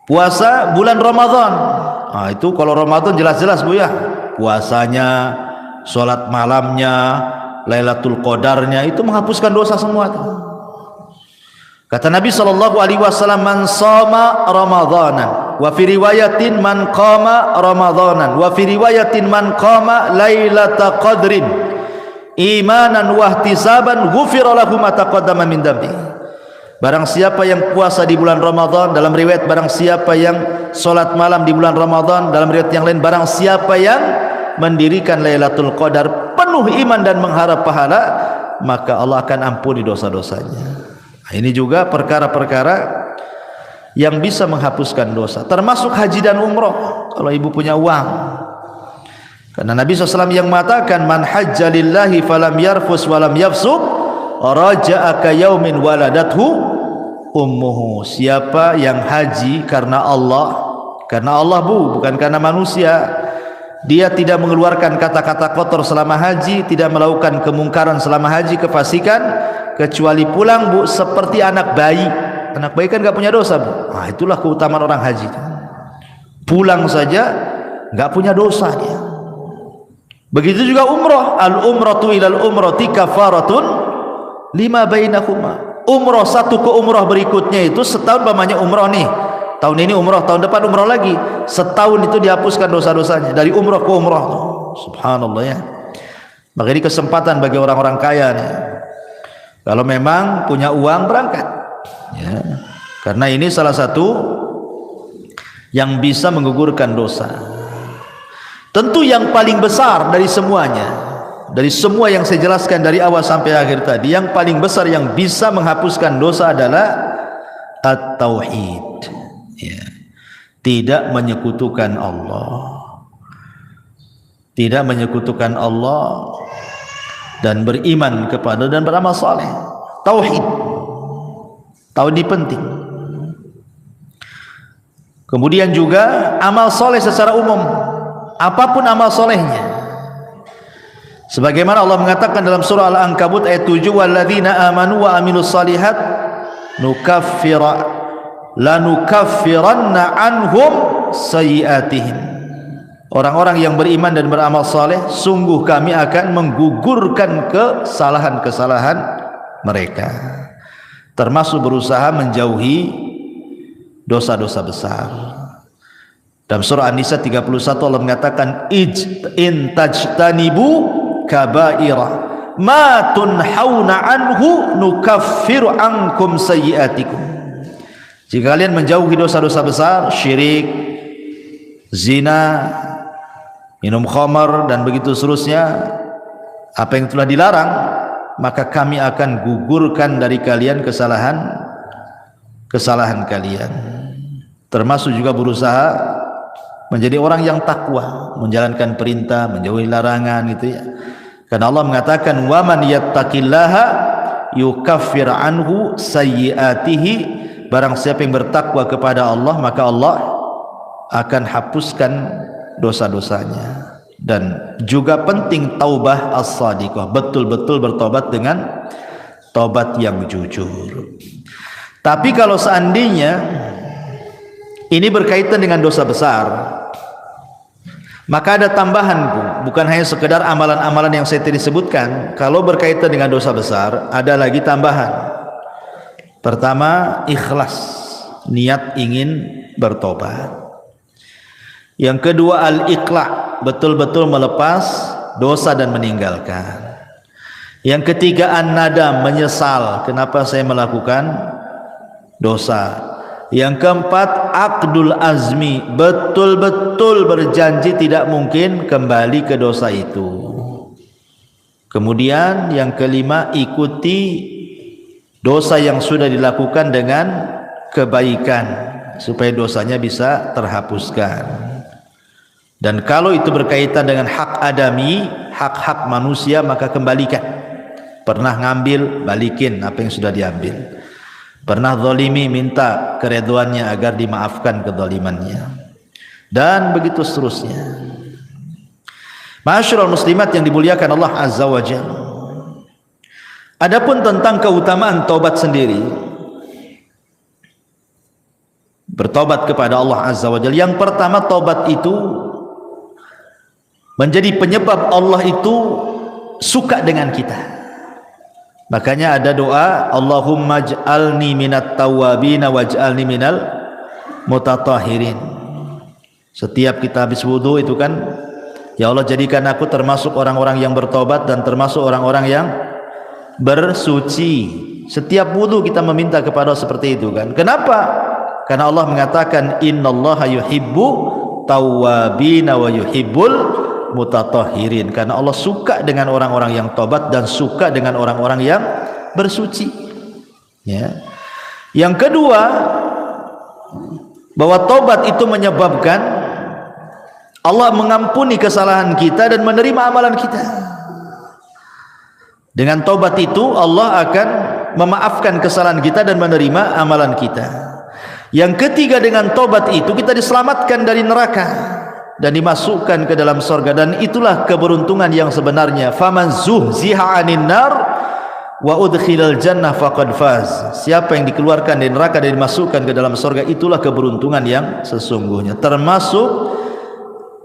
puasa bulan Ramadan. Nah, itu kalau Ramadan jelas-jelas Bu ya, puasanya, sholat malamnya, Lailatul Qadarnya, itu menghapuskan dosa semua tuh. Kata Nabi SAW, man shoma Ramadanan, wa fi riwayatin man qama Ramadanan, wa fi riwayatin man qama Lailatul Qadrin imanan wa ihtisaban ghufira lahu ma taqaddama min dhanbi. Barang siapa yang puasa di bulan Ramadan, dalam riwayat barang siapa yang salat malam di bulan Ramadan, dalam riwayat yang lain barang siapa yang mendirikan Lailatul Qadar penuh iman dan mengharap pahala, maka Allah akan ampuni dosa-dosanya. Nah, ini juga perkara-perkara yang bisa menghapuskan dosa, termasuk haji dan umroh kalau ibu punya uang. Karena Nabi SAW yang mengatakan man hajja lillahi falam yarfus walam yafsuq raja'a ka yaumin waladathu ummuhu. Siapa yang haji karena Allah Bu, bukan karena manusia, dia tidak mengeluarkan kata-kata kotor selama haji, tidak melakukan kemungkaran selama haji, kefasikan, kecuali pulang Bu seperti anak bayi. Anak bayi kan gak punya dosa Bu. Nah, itulah keutamaan orang haji, pulang saja gak punya dosa dia. Begitu juga umroh, al-umratu ilal umrati kafaratun lima bainahuma. Umroh satu ke umroh berikutnya itu setahun, pamannya umroh nih, tahun ini umroh, tahun depan umroh lagi, setahun itu dihapuskan dosa-dosanya dari umroh ke umroh. Subhanallah ya. Maka ini kesempatan bagi orang-orang kaya nih, kalau memang punya uang berangkat ya, karena ini salah satu yang bisa menggugurkan dosa. Tentu yang paling besar dari semuanya, dari semua yang saya jelaskan dari awal sampai akhir tadi, yang paling besar yang bisa menghapuskan dosa adalah at-tauhid ya. Tidak menyekutukan Allah, tidak menyekutukan Allah, dan beriman kepada dan beramal saleh. Tauhid ini penting. Kemudian juga amal saleh secara umum, apapun amal solehnya, sebagaimana Allah mengatakan dalam surah Al-Ankabut ayat 7, walladzina amanu wa amilus salihat lanukaffiranna anhum sayyiatihim. Orang-orang yang beriman dan beramal saleh, sungguh kami akan menggugurkan kesalahan-kesalahan mereka, termasuk berusaha menjauhi dosa-dosa besar. Dalam surah An-Nisa 31 Allah mengatakan in tajtanibu kabaira ma tunhauna anhu nukaffiru ankum sayyiatikum. Jika kalian menjauhi dosa-dosa besar, syirik, zina, minum khamar dan begitu seterusnya, apa yang telah dilarang, maka kami akan gugurkan dari kalian kesalahan kalian. Termasuk juga berusaha menjadi orang yang takwa, menjalankan perintah, menjauhi larangan gitu ya. Karena Allah mengatakan wa man yattaqillaha yukaffir anhu sayyiatihi barang siapa yang bertakwa kepada Allah, maka Allah akan hapuskan dosa-dosanya. Dan juga penting taubah as-sadiqah, betul-betul bertobat dengan tobat yang jujur. Tapi kalau seandainya ini berkaitan dengan dosa besar, maka ada tambahan, bukan hanya sekedar amalan-amalan yang saya tadi sebutkan. Kalau berkaitan dengan dosa besar, ada lagi tambahan. Pertama, ikhlas, niat ingin bertobat. Yang kedua, al-iqla', betul-betul melepas dosa dan meninggalkan. Yang ketiga, an-nadam, menyesal, kenapa saya melakukan dosa. Yang keempat, aqdul azmi, betul-betul berjanji tidak mungkin kembali ke dosa itu. Kemudian yang kelima, ikuti dosa yang sudah dilakukan dengan kebaikan supaya dosanya bisa terhapuskan. Dan kalau itu berkaitan dengan hak adami, hak-hak manusia, maka kembalikan. Pernah ngambil, balikin apa yang sudah diambil. Pernah zalimi, minta keridhaannya agar dimaafkan kezalimannya, dan begitu seterusnya. Ma'asyiral muslimat yang dimuliakan Allah Azza wa Jalla, adapun tentang keutamaan taubat sendiri, bertobat kepada Allah Azza wa Jalla, yang pertama, taubat itu menjadi penyebab Allah itu suka dengan kita. Makanya ada doa, Allahumma ij'alni minat tawwabin waj'alni minal mutatahhirin. Setiap kita habis wudu itu kan, ya Allah, jadikan aku termasuk orang-orang yang bertobat dan termasuk orang-orang yang bersuci. Setiap wudu kita meminta kepada Allah seperti itu kan. Kenapa? Karena Allah mengatakan innallaha yuhibbu tawwabin wa yuhibbul mutatahhirin, karena Allah suka dengan orang-orang yang tobat dan suka dengan orang-orang yang bersuci. Ya. Yang kedua, bahwa tobat itu menyebabkan Allah mengampuni kesalahan kita dan menerima amalan kita. Dengan tobat itu Allah akan memaafkan kesalahan kita dan menerima amalan kita. Yang ketiga, dengan tobat itu kita diselamatkan dari neraka dan dimasukkan ke dalam surga, dan itulah keberuntungan yang sebenarnya. Faman zuhziha 'anil nar wa udkhilal jannah faqad faz. Siapa yang dikeluarkan dari neraka dan dimasukkan ke dalam surga, itulah keberuntungan yang sesungguhnya. Termasuk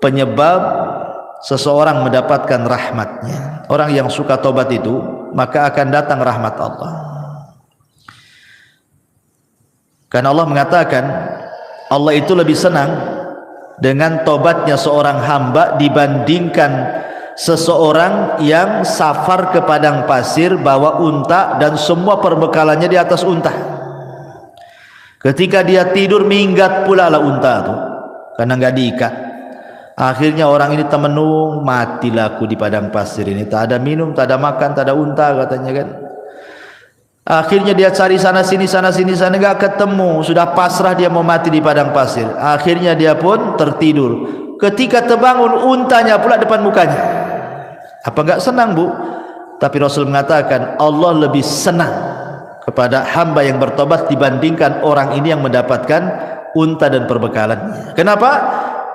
penyebab seseorang mendapatkan rahmatnya. Orang yang suka tobat itu, maka akan datang rahmat Allah. Karena Allah mengatakan, Allah itu lebih senang dengan tobatnya seorang hamba dibandingkan seseorang yang safar ke padang pasir bawa unta dan semua perbekalannya di atas unta. Ketika dia tidur, minggat pula lah unta itu karena nggak diikat. Akhirnya orang ini temenung, matilah aku di padang pasir ini, tak ada minum, tak ada makan, tak ada unta katanya kan. Akhirnya dia cari sana sini enggak ketemu, sudah pasrah dia mau mati di padang pasir. Akhirnya dia pun tertidur. Ketika terbangun, untanya pula depan mukanya. Apa enggak senang, Bu? Tapi Rasul mengatakan Allah lebih senang kepada hamba yang bertobat dibandingkan orang ini yang mendapatkan unta dan perbekalannya. Kenapa?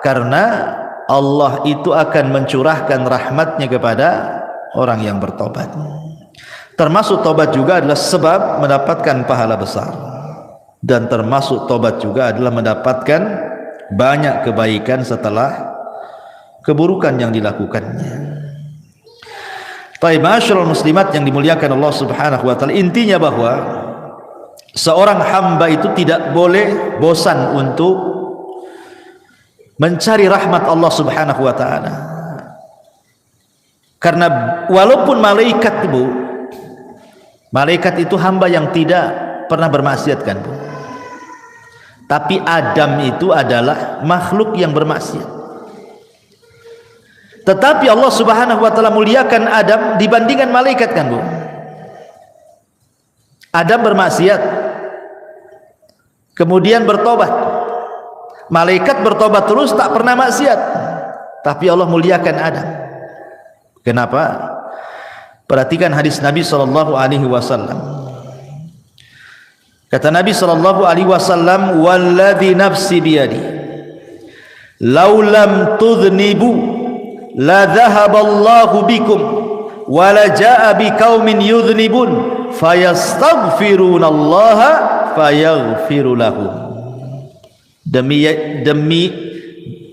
Karena Allah itu akan mencurahkan rahmatnya kepada orang yang bertobat. Termasuk tobat juga adalah sebab mendapatkan pahala besar, dan termasuk tobat juga adalah mendapatkan banyak kebaikan setelah keburukan yang dilakukannya. Baik, ma'asyiral muslimat yang dimuliakan Allah Subhanahu wa taala, intinya bahwa seorang hamba itu tidak boleh bosan untuk mencari rahmat Allah Subhanahu wa taala. Karena walaupun malaikat, Bu, malaikat itu hamba yang tidak pernah bermaksiat kan, Bu. Tapi Adam itu adalah makhluk yang bermaksiat. Tetapi Allah Subhanahu wa taala muliakan Adam dibandingkan malaikat kan, Bu. Adam bermaksiat, kemudian bertobat. Malaikat bertobat terus, tak pernah maksiat. Tapi Allah muliakan Adam. Kenapa? Perhatikan hadis Nabi SAW. Kata Nabi sallallahu alaihi wasallam, "Walladzi nafsi biyadi, law lam tudhnibu la dhahaballahu bikum wa la jaa biqaumin yudhnibun fayastaghfirunallaha fayaghfiru lahum." Demi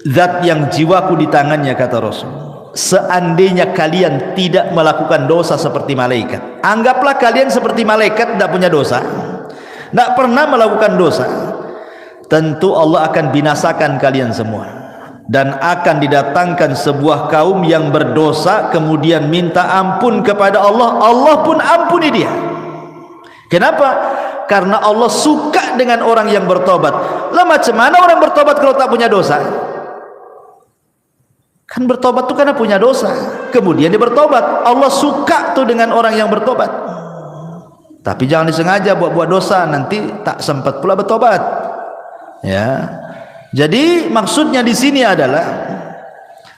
zat yang jiwaku di tangannya, kata Rasul, seandainya kalian tidak melakukan dosa seperti malaikat, anggaplah kalian seperti malaikat, tidak punya dosa, tidak pernah melakukan dosa, tentu Allah akan binasakan kalian semua, dan akan didatangkan sebuah kaum yang berdosa kemudian minta ampun kepada Allah, Allah pun ampuni dia. Kenapa? Karena Allah suka dengan orang yang bertobat. Lah macam mana orang bertobat kalau tak punya dosa? Kan bertobat tu karena punya dosa, kemudian dia bertobat. Allah suka tu dengan orang yang bertobat. Tapi jangan disengaja buat dosa, nanti tak sempat pula bertobat. Ya. Jadi maksudnya di sini adalah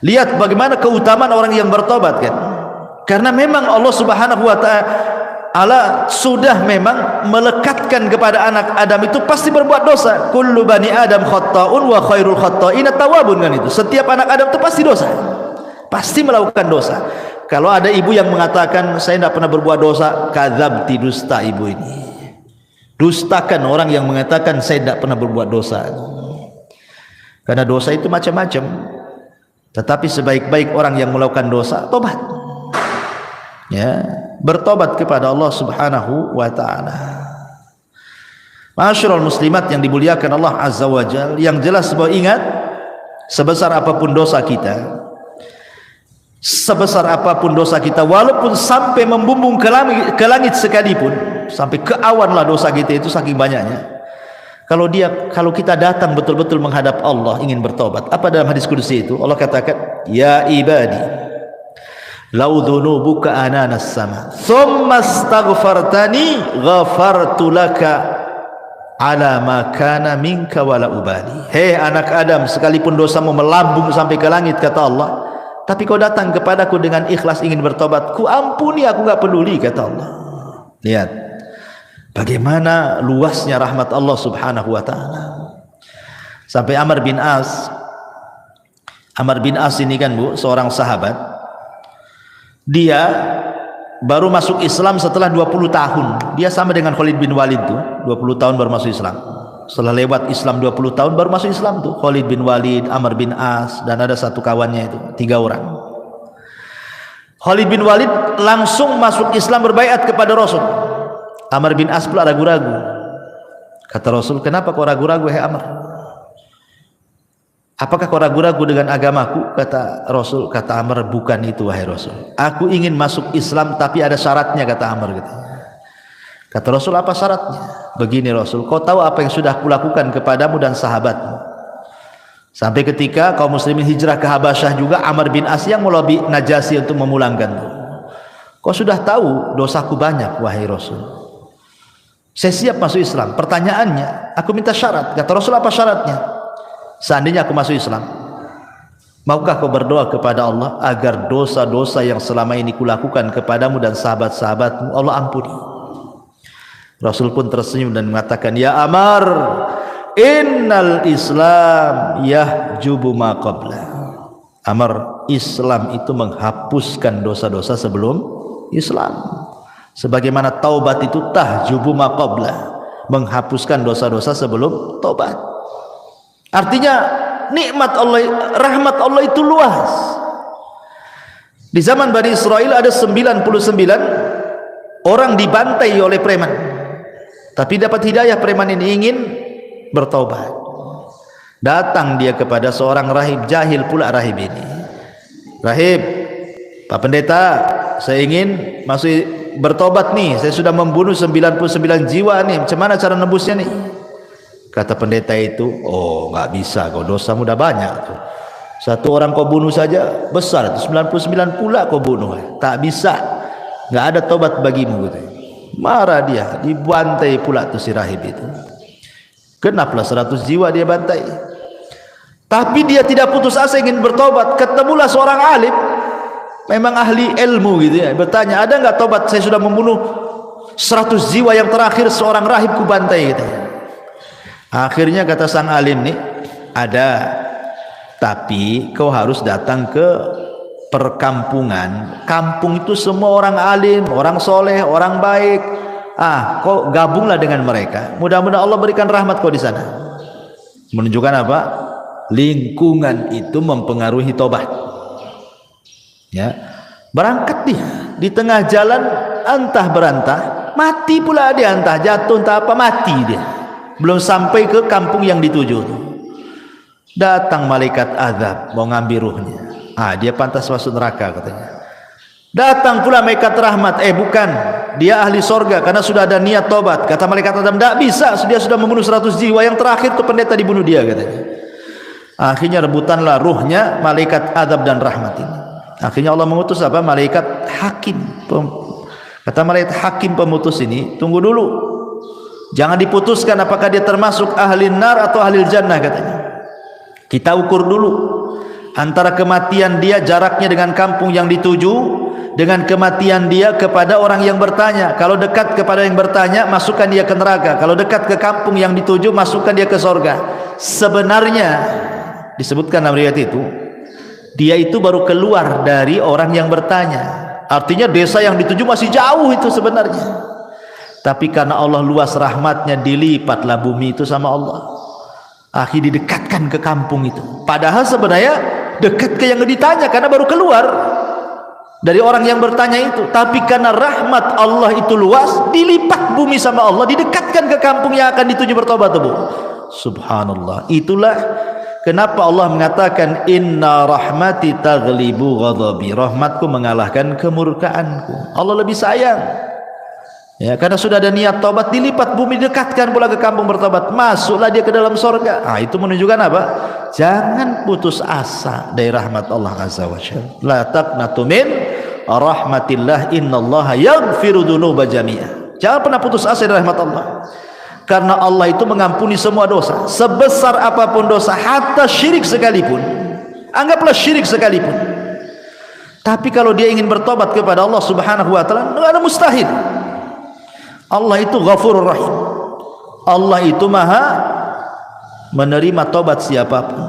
lihat bagaimana keutamaan orang yang bertobat, kan? Karena memang Allah Subhanahu wa taala sudah memang melekatkan kepada anak Adam itu pasti berbuat dosa. Kullu bani Adam khata'un wa khairul khata'ina tawwabun, kan itu. Setiap anak Adam itu pasti dosa. Pasti melakukan dosa. Kalau ada ibu yang mengatakan saya tidak pernah berbuat dosa, kadzabti, dusta ibu ini. Dustakan orang yang mengatakan saya tidak pernah berbuat dosa. Karena dosa itu macam-macam. Tetapi sebaik-baik orang yang melakukan dosa, tobat. Ya, bertobat kepada Allah Subhanahu wa taala. Ma'asyiral muslimat yang dimuliakan Allah Azza wa Jalla, yang jelas bahwa ingat, sebesar apapun dosa kita, sebesar apapun dosa kita, walaupun sampai membumbung ke langit sekalipun, sampai ke awan lah dosa kita itu saking banyaknya, kalau kita datang betul-betul menghadap Allah ingin bertobat, apa dalam hadis qudsi itu Allah katakan, ya ibadi lau dhunubuka ananas sama thumma astaghfartani ghafartu laka ala ma kana minka wala ubali. Hei anak Adam, sekalipun dosamu melambung sampai ke langit, kata Allah, tapi kau datang kepadaku dengan ikhlas ingin bertobat, ku ampuni, aku enggak peduli, kata Allah. Lihat bagaimana luasnya rahmat Allah Subhanahu wa taala. Sampai Amr bin As ini kan Bu, seorang sahabat, dia baru masuk Islam setelah 20 tahun. Dia sama dengan Khalid bin Walid tuh, 20 tahun baru masuk Islam. Setelah lewat Islam 20 tahun baru masuk Islam tuh, Khalid bin Walid, Amr bin As, dan ada satu kawannya itu, 3 orang. Khalid bin Walid langsung masuk Islam, berbaiat kepada Rasul. Amr bin As pula ragu-ragu. Kata Rasul, kenapa kau ragu-ragu, hai Amr? Apakah kau ragu-ragu dengan agamaku? Kata Rasul. Kata Amr, bukan itu wahai Rasul, aku ingin masuk Islam tapi ada syaratnya, kata Amr gitu. Kata Rasul, apa syaratnya? Begini Rasul, kau tahu apa yang sudah kulakukan kepadamu dan sahabatmu, sampai ketika kaum muslimin hijrah ke Habasyah juga Amr bin As yang melobi Najasyi untuk memulangkan. Kau sudah tahu dosaku banyak wahai Rasul, saya siap masuk Islam. Pertanyaannya, aku minta syarat. Kata Rasul, apa syaratnya? Seandainya aku masuk Islam, maukah kau berdoa kepada Allah agar dosa-dosa yang selama ini kulakukan kepadamu dan sahabat-sahabatmu Allah ampuni? Rasul pun tersenyum dan mengatakan, ya Amr, innal Islam yahjubu ma qabla. Amr, Islam itu menghapuskan dosa-dosa sebelum Islam, sebagaimana taubat itu tahjubu ma qabla, menghapuskan dosa-dosa sebelum taubat. Artinya nikmat Allah, rahmat Allah itu luas. Di zaman Bani Israel ada 99 orang dibantai oleh preman, tapi dapat hidayah. Preman ini ingin bertaubat, datang dia kepada seorang rahib, jahil pula rahib ini. Rahib, Pak Pendeta, saya ingin masuk bertobat nih, saya sudah membunuh 99 jiwa nih, macam mana cara nebusnya nih? Kata pendeta itu, oh nggak bisa, kau dosamu udah banyak tuh. Satu orang kau bunuh saja besar, 99 pula kau bunuh, tak bisa, nggak ada tobat bagimu gitu. Marah dia, dibantai pula tuh si rahib itu. Kenapa 100 jiwa dia bantai, tapi dia tidak putus asa ingin bertobat. Ketemulah seorang alim, memang ahli ilmu gitu ya, bertanya, ada nggak tobat, saya sudah membunuh 100 jiwa yang terakhir seorang rahib ku bantai katanya. Akhirnya kata sang alim nih, ada, tapi kau harus datang ke perkampungan. Kampung itu semua orang alim, orang soleh, orang baik. Kau gabunglah dengan mereka. Mudah-mudahan Allah berikan rahmat kau di sana. Menunjukkan apa? Lingkungan itu mempengaruhi tobat. Ya, berangkat dia di tengah jalan, entah berantah, mati pula dia, entah jatuh entah apa, mati dia. Belum sampai ke kampung yang dituju. Datang malaikat azab mau ngambil ruhnya. Dia pantas masuk neraka katanya. Datang pula malaikat rahmat, bukan, dia ahli sorga karena sudah ada niat tobat. Kata malaikat azab, tidak bisa, dia sudah membunuh 100 jiwa, yang terakhir itu pendeta dibunuh dia katanya. Akhirnya rebutanlah ruhnya malaikat azab dan rahmat ini. Akhirnya Allah mengutus apa? Malaikat hakim. Kata malaikat hakim pemutus ini, tunggu dulu, jangan diputuskan apakah dia termasuk ahli nar atau ahli jannah katanya. Kita ukur dulu antara kematian dia jaraknya dengan kampung yang dituju, dengan kematian dia kepada orang yang bertanya. Kalau dekat kepada yang bertanya, masukkan dia ke neraka. Kalau dekat ke kampung yang dituju, masukkan dia ke sorga. Sebenarnya disebutkan dalam riwayat itu, dia itu baru keluar dari orang yang bertanya. Artinya desa yang dituju masih jauh itu sebenarnya. Tapi karena Allah luas rahmatnya, dilipatlah bumi itu sama Allah. Akhirnya didekatkan ke kampung itu. Padahal sebenarnya dekat ke yang ditanya karena baru keluar dari orang yang bertanya itu. Tapi karena rahmat Allah itu luas, dilipat bumi sama Allah, didekatkan ke kampung yang akan dituju bertobat. Subhanallah. Itulah kenapa Allah mengatakan inna rahmati taghlibu ghadabi, rahmatku mengalahkan kemurkaanku. Allah lebih sayang. Ya, karena sudah ada niat tobat, dilipat bumi, dekatkan pula ke kampung bertobat, masuklah dia ke dalam sorga. Itu menunjukkan apa? Jangan putus asa dari rahmat Allah azza wa jalla. La taqnatu min rahmatillah, innallaha yaghfiru dzunuba jami'a. Jangan pernah putus asa dari rahmat Allah. Karena Allah itu mengampuni semua dosa, sebesar apapun dosa, hatta syirik sekalipun. Anggaplah syirik sekalipun. Tapi kalau dia ingin bertobat kepada Allah Subhanahu wa taala, tidak ada mustahil. Allah itu Ghafurur Rahim. Allah itu Maha menerima tobat siapapun.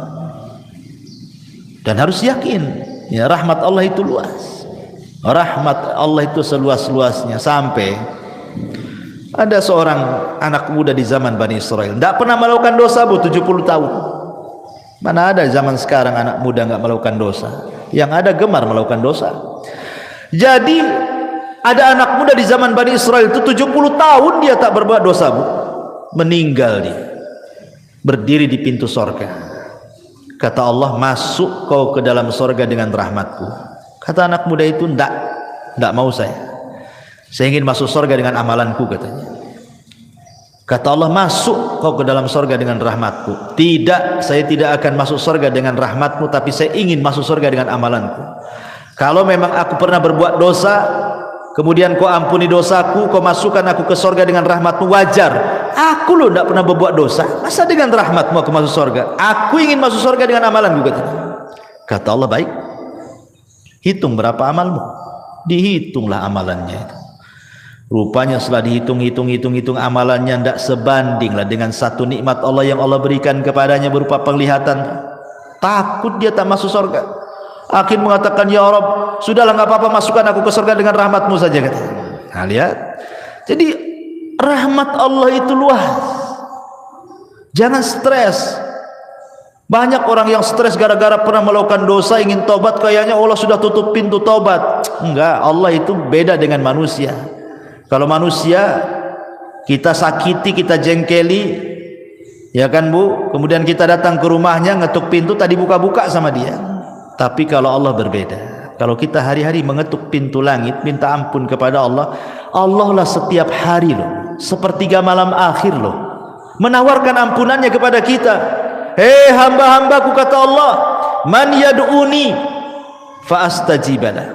Dan harus yakin, ya, rahmat Allah itu luas. Rahmat Allah itu seluas-luasnya, sampai ada seorang anak muda di zaman Bani Israel tidak pernah melakukan dosa 70 tahun. Mana ada zaman sekarang anak muda enggak melakukan dosa? Yang ada gemar melakukan dosa. Jadi ada anak muda di zaman Bani Israel itu 70 tahun dia tak berbuat dosa, meninggal dia, berdiri di pintu sorga. Kata Allah, masuk kau ke dalam sorga dengan rahmatku. Kata anak muda itu, tidak mau saya ingin masuk sorga dengan amalanku katanya. Kata Allah, masuk kau ke dalam sorga dengan rahmatku. Tidak, saya tidak akan masuk sorga dengan rahmatmu, tapi saya ingin masuk sorga dengan amalanku. Kalau memang aku pernah berbuat dosa, kemudian kau ampuni dosaku, kau masukkan aku ke sorga dengan rahmatmu, wajar. Aku loh tidak pernah berbuat dosa, masa dengan rahmatmu aku masuk sorga? Aku ingin masuk sorga dengan amalanku katanya. Kata Allah, baik, hitung berapa amalmu. Dihitunglah amalannya itu. Rupanya setelah dihitung amalannya tidak sebandinglah dengan satu nikmat Allah yang Allah berikan kepadanya berupa penglihatan. Takut dia tak masuk sorga. Akhir mengatakan, ya Rabb, sudahlah, enggak apa-apa, masukkan aku ke surga dengan rahmatmu saja katanya. Nah, lihat. Jadi rahmat Allah itu luas. Jangan stres. Banyak orang yang stres gara-gara pernah melakukan dosa, ingin tobat, kayaknya Allah sudah tutup pintu tobat. Enggak, Allah itu beda dengan manusia. Kalau manusia kita sakiti, kita jengkeli, ya kan Bu, kemudian kita datang ke rumahnya, ngetuk pintu, tadi buka-buka sama dia. Tapi kalau Allah berbeda. Kalau kita hari-hari mengetuk pintu langit, minta ampun kepada Allah, Allah lah setiap hari loh, sepertiga malam akhir loh, menawarkan ampunannya kepada kita. Hei hamba-hambaku, kata Allah, man yad'uni fa astajibalah,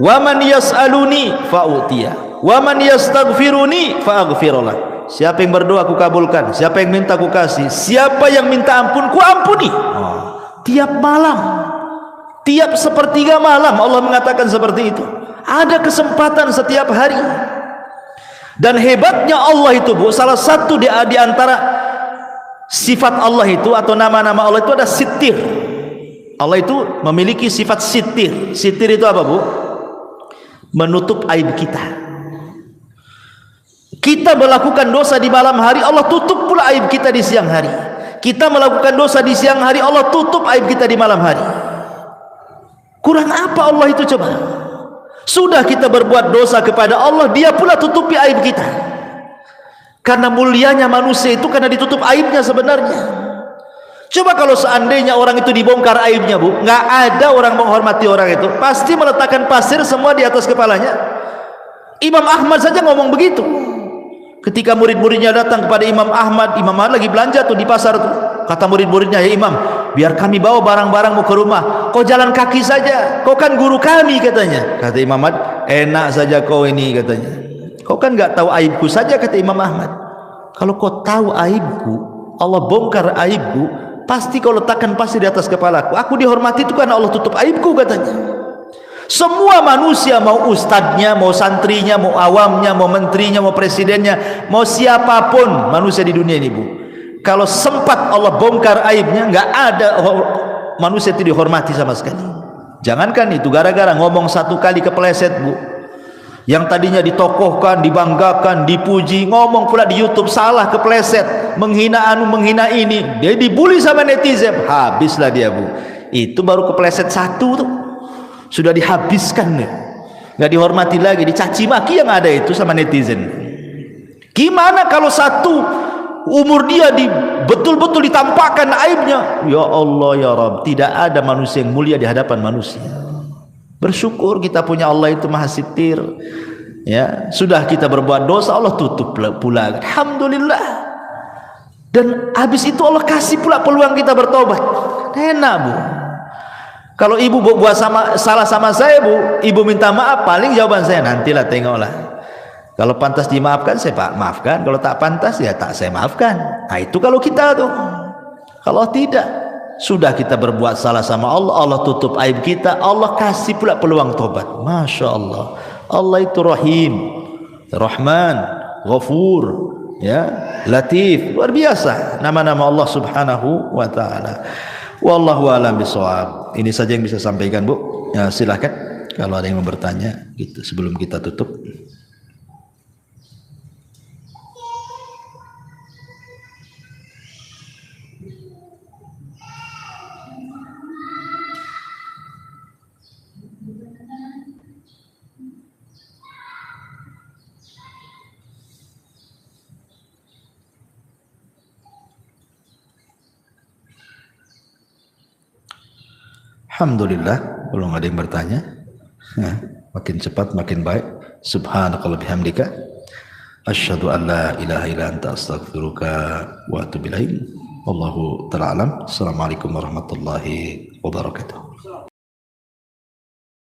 wa man yas'aluni fa u'tiyah, wa man yastaghfiruni fa aghfirullah. Siapa yang berdoa aku kabulkan, siapa yang minta aku kasih, siapa yang minta ampun ku ampuni. Tiap malam, tiap sepertiga malam Allah mengatakan seperti itu. Ada kesempatan setiap hari. Dan hebatnya Allah itu, Bu, salah satu di antara sifat Allah itu atau nama-nama Allah itu ada sitir. Allah itu memiliki sifat sitir. Sitir itu apa, Bu? Menutup aib kita. Kita melakukan dosa di malam hari, Allah tutup pula aib kita di siang hari. Kita melakukan dosa di siang hari, Allah tutup aib kita di malam hari. Kurang apa Allah itu coba? Sudah kita berbuat dosa kepada Allah, Dia pula tutupi aib kita. Karena mulianya manusia itu karena ditutup aibnya sebenarnya. Coba kalau seandainya orang itu dibongkar aibnya, Bu, nggak ada orang menghormati orang itu, pasti meletakkan pasir semua di atas kepalanya. Imam Ahmad saja ngomong begitu. Ketika murid-muridnya datang kepada Imam Ahmad lagi belanja tuh di pasar tuh. Kata murid-muridnya, "Ya Imam, biar kami bawa barang-barang mau ke rumah. Kau jalan kaki saja. Kau kan guru kami," katanya. Kata Imam Ahmad, "Enak saja kau ini," katanya. "Kau kan nggak tahu aibku saja," kata Imam Ahmad. "Kalau kau tahu aibku, Allah bongkar aibku, pasti kau letakkan pasir di atas kepalaku. Aku dihormati itu karena Allah tutup aibku," katanya. Semua manusia, mau ustadznya, mau santrinya, mau awamnya, mau menterinya, mau presidennya, mau siapapun manusia di dunia ini, Bu, kalau sempat Allah bongkar aibnya, nggak ada manusia itu dihormati sama sekali. Jangankan itu, gara-gara ngomong satu kali kepleset, Bu, yang tadinya ditokohkan, dibanggakan, dipuji, ngomong pula di YouTube salah, kepleset, menghina menghina ini, dia dibully sama netizen, habislah dia, Bu. Itu baru kepleset satu tuh, sudah dihabiskan nih, nggak dihormati lagi, dicaci maki yang ada itu sama netizen. Gimana kalau satu umur dia betul-betul ditampakkan aibnya? Ya Allah ya Rabb, tidak ada manusia yang mulia di hadapan manusia. Bersyukur kita punya Allah itu maha sitir. Ya, sudah kita berbuat dosa, Allah tutup pula. Alhamdulillah. Dan habis itu Allah kasih pula peluang kita bertobat. Enak, Bu. Kalau ibu buat salah sama saya, Bu, ibu minta maaf, paling jawaban saya, nantilah, tengoklah. Kalau pantas dimaafkan, saya maafkan. Kalau tak pantas, ya tak saya maafkan. Nah itu kalau kita tuh. Kalau tidak, sudah kita berbuat salah sama Allah, Allah tutup aib kita, Allah kasih pula peluang tobat. Masya Allah. Allah itu Rahim, Rahman, Ghafur, ya, Latif, luar biasa nama-nama Allah Subhanahu wa taala. Wallahu a'lam bishawab. Ini saja yang bisa sampaikan, Bu. Ya, silakan kalau ada yang mau bertanya gitu sebelum kita tutup. Alhamdulillah, belum ada yang bertanya. Ya, makin cepat makin baik. Subhanakallahumma bihamdika asyhadu an la ilaha illa anta astaghfiruka wa atubu ilaik. Wallahu ta'ala alam. Assalamualaikum warahmatullahi wabarakatuh.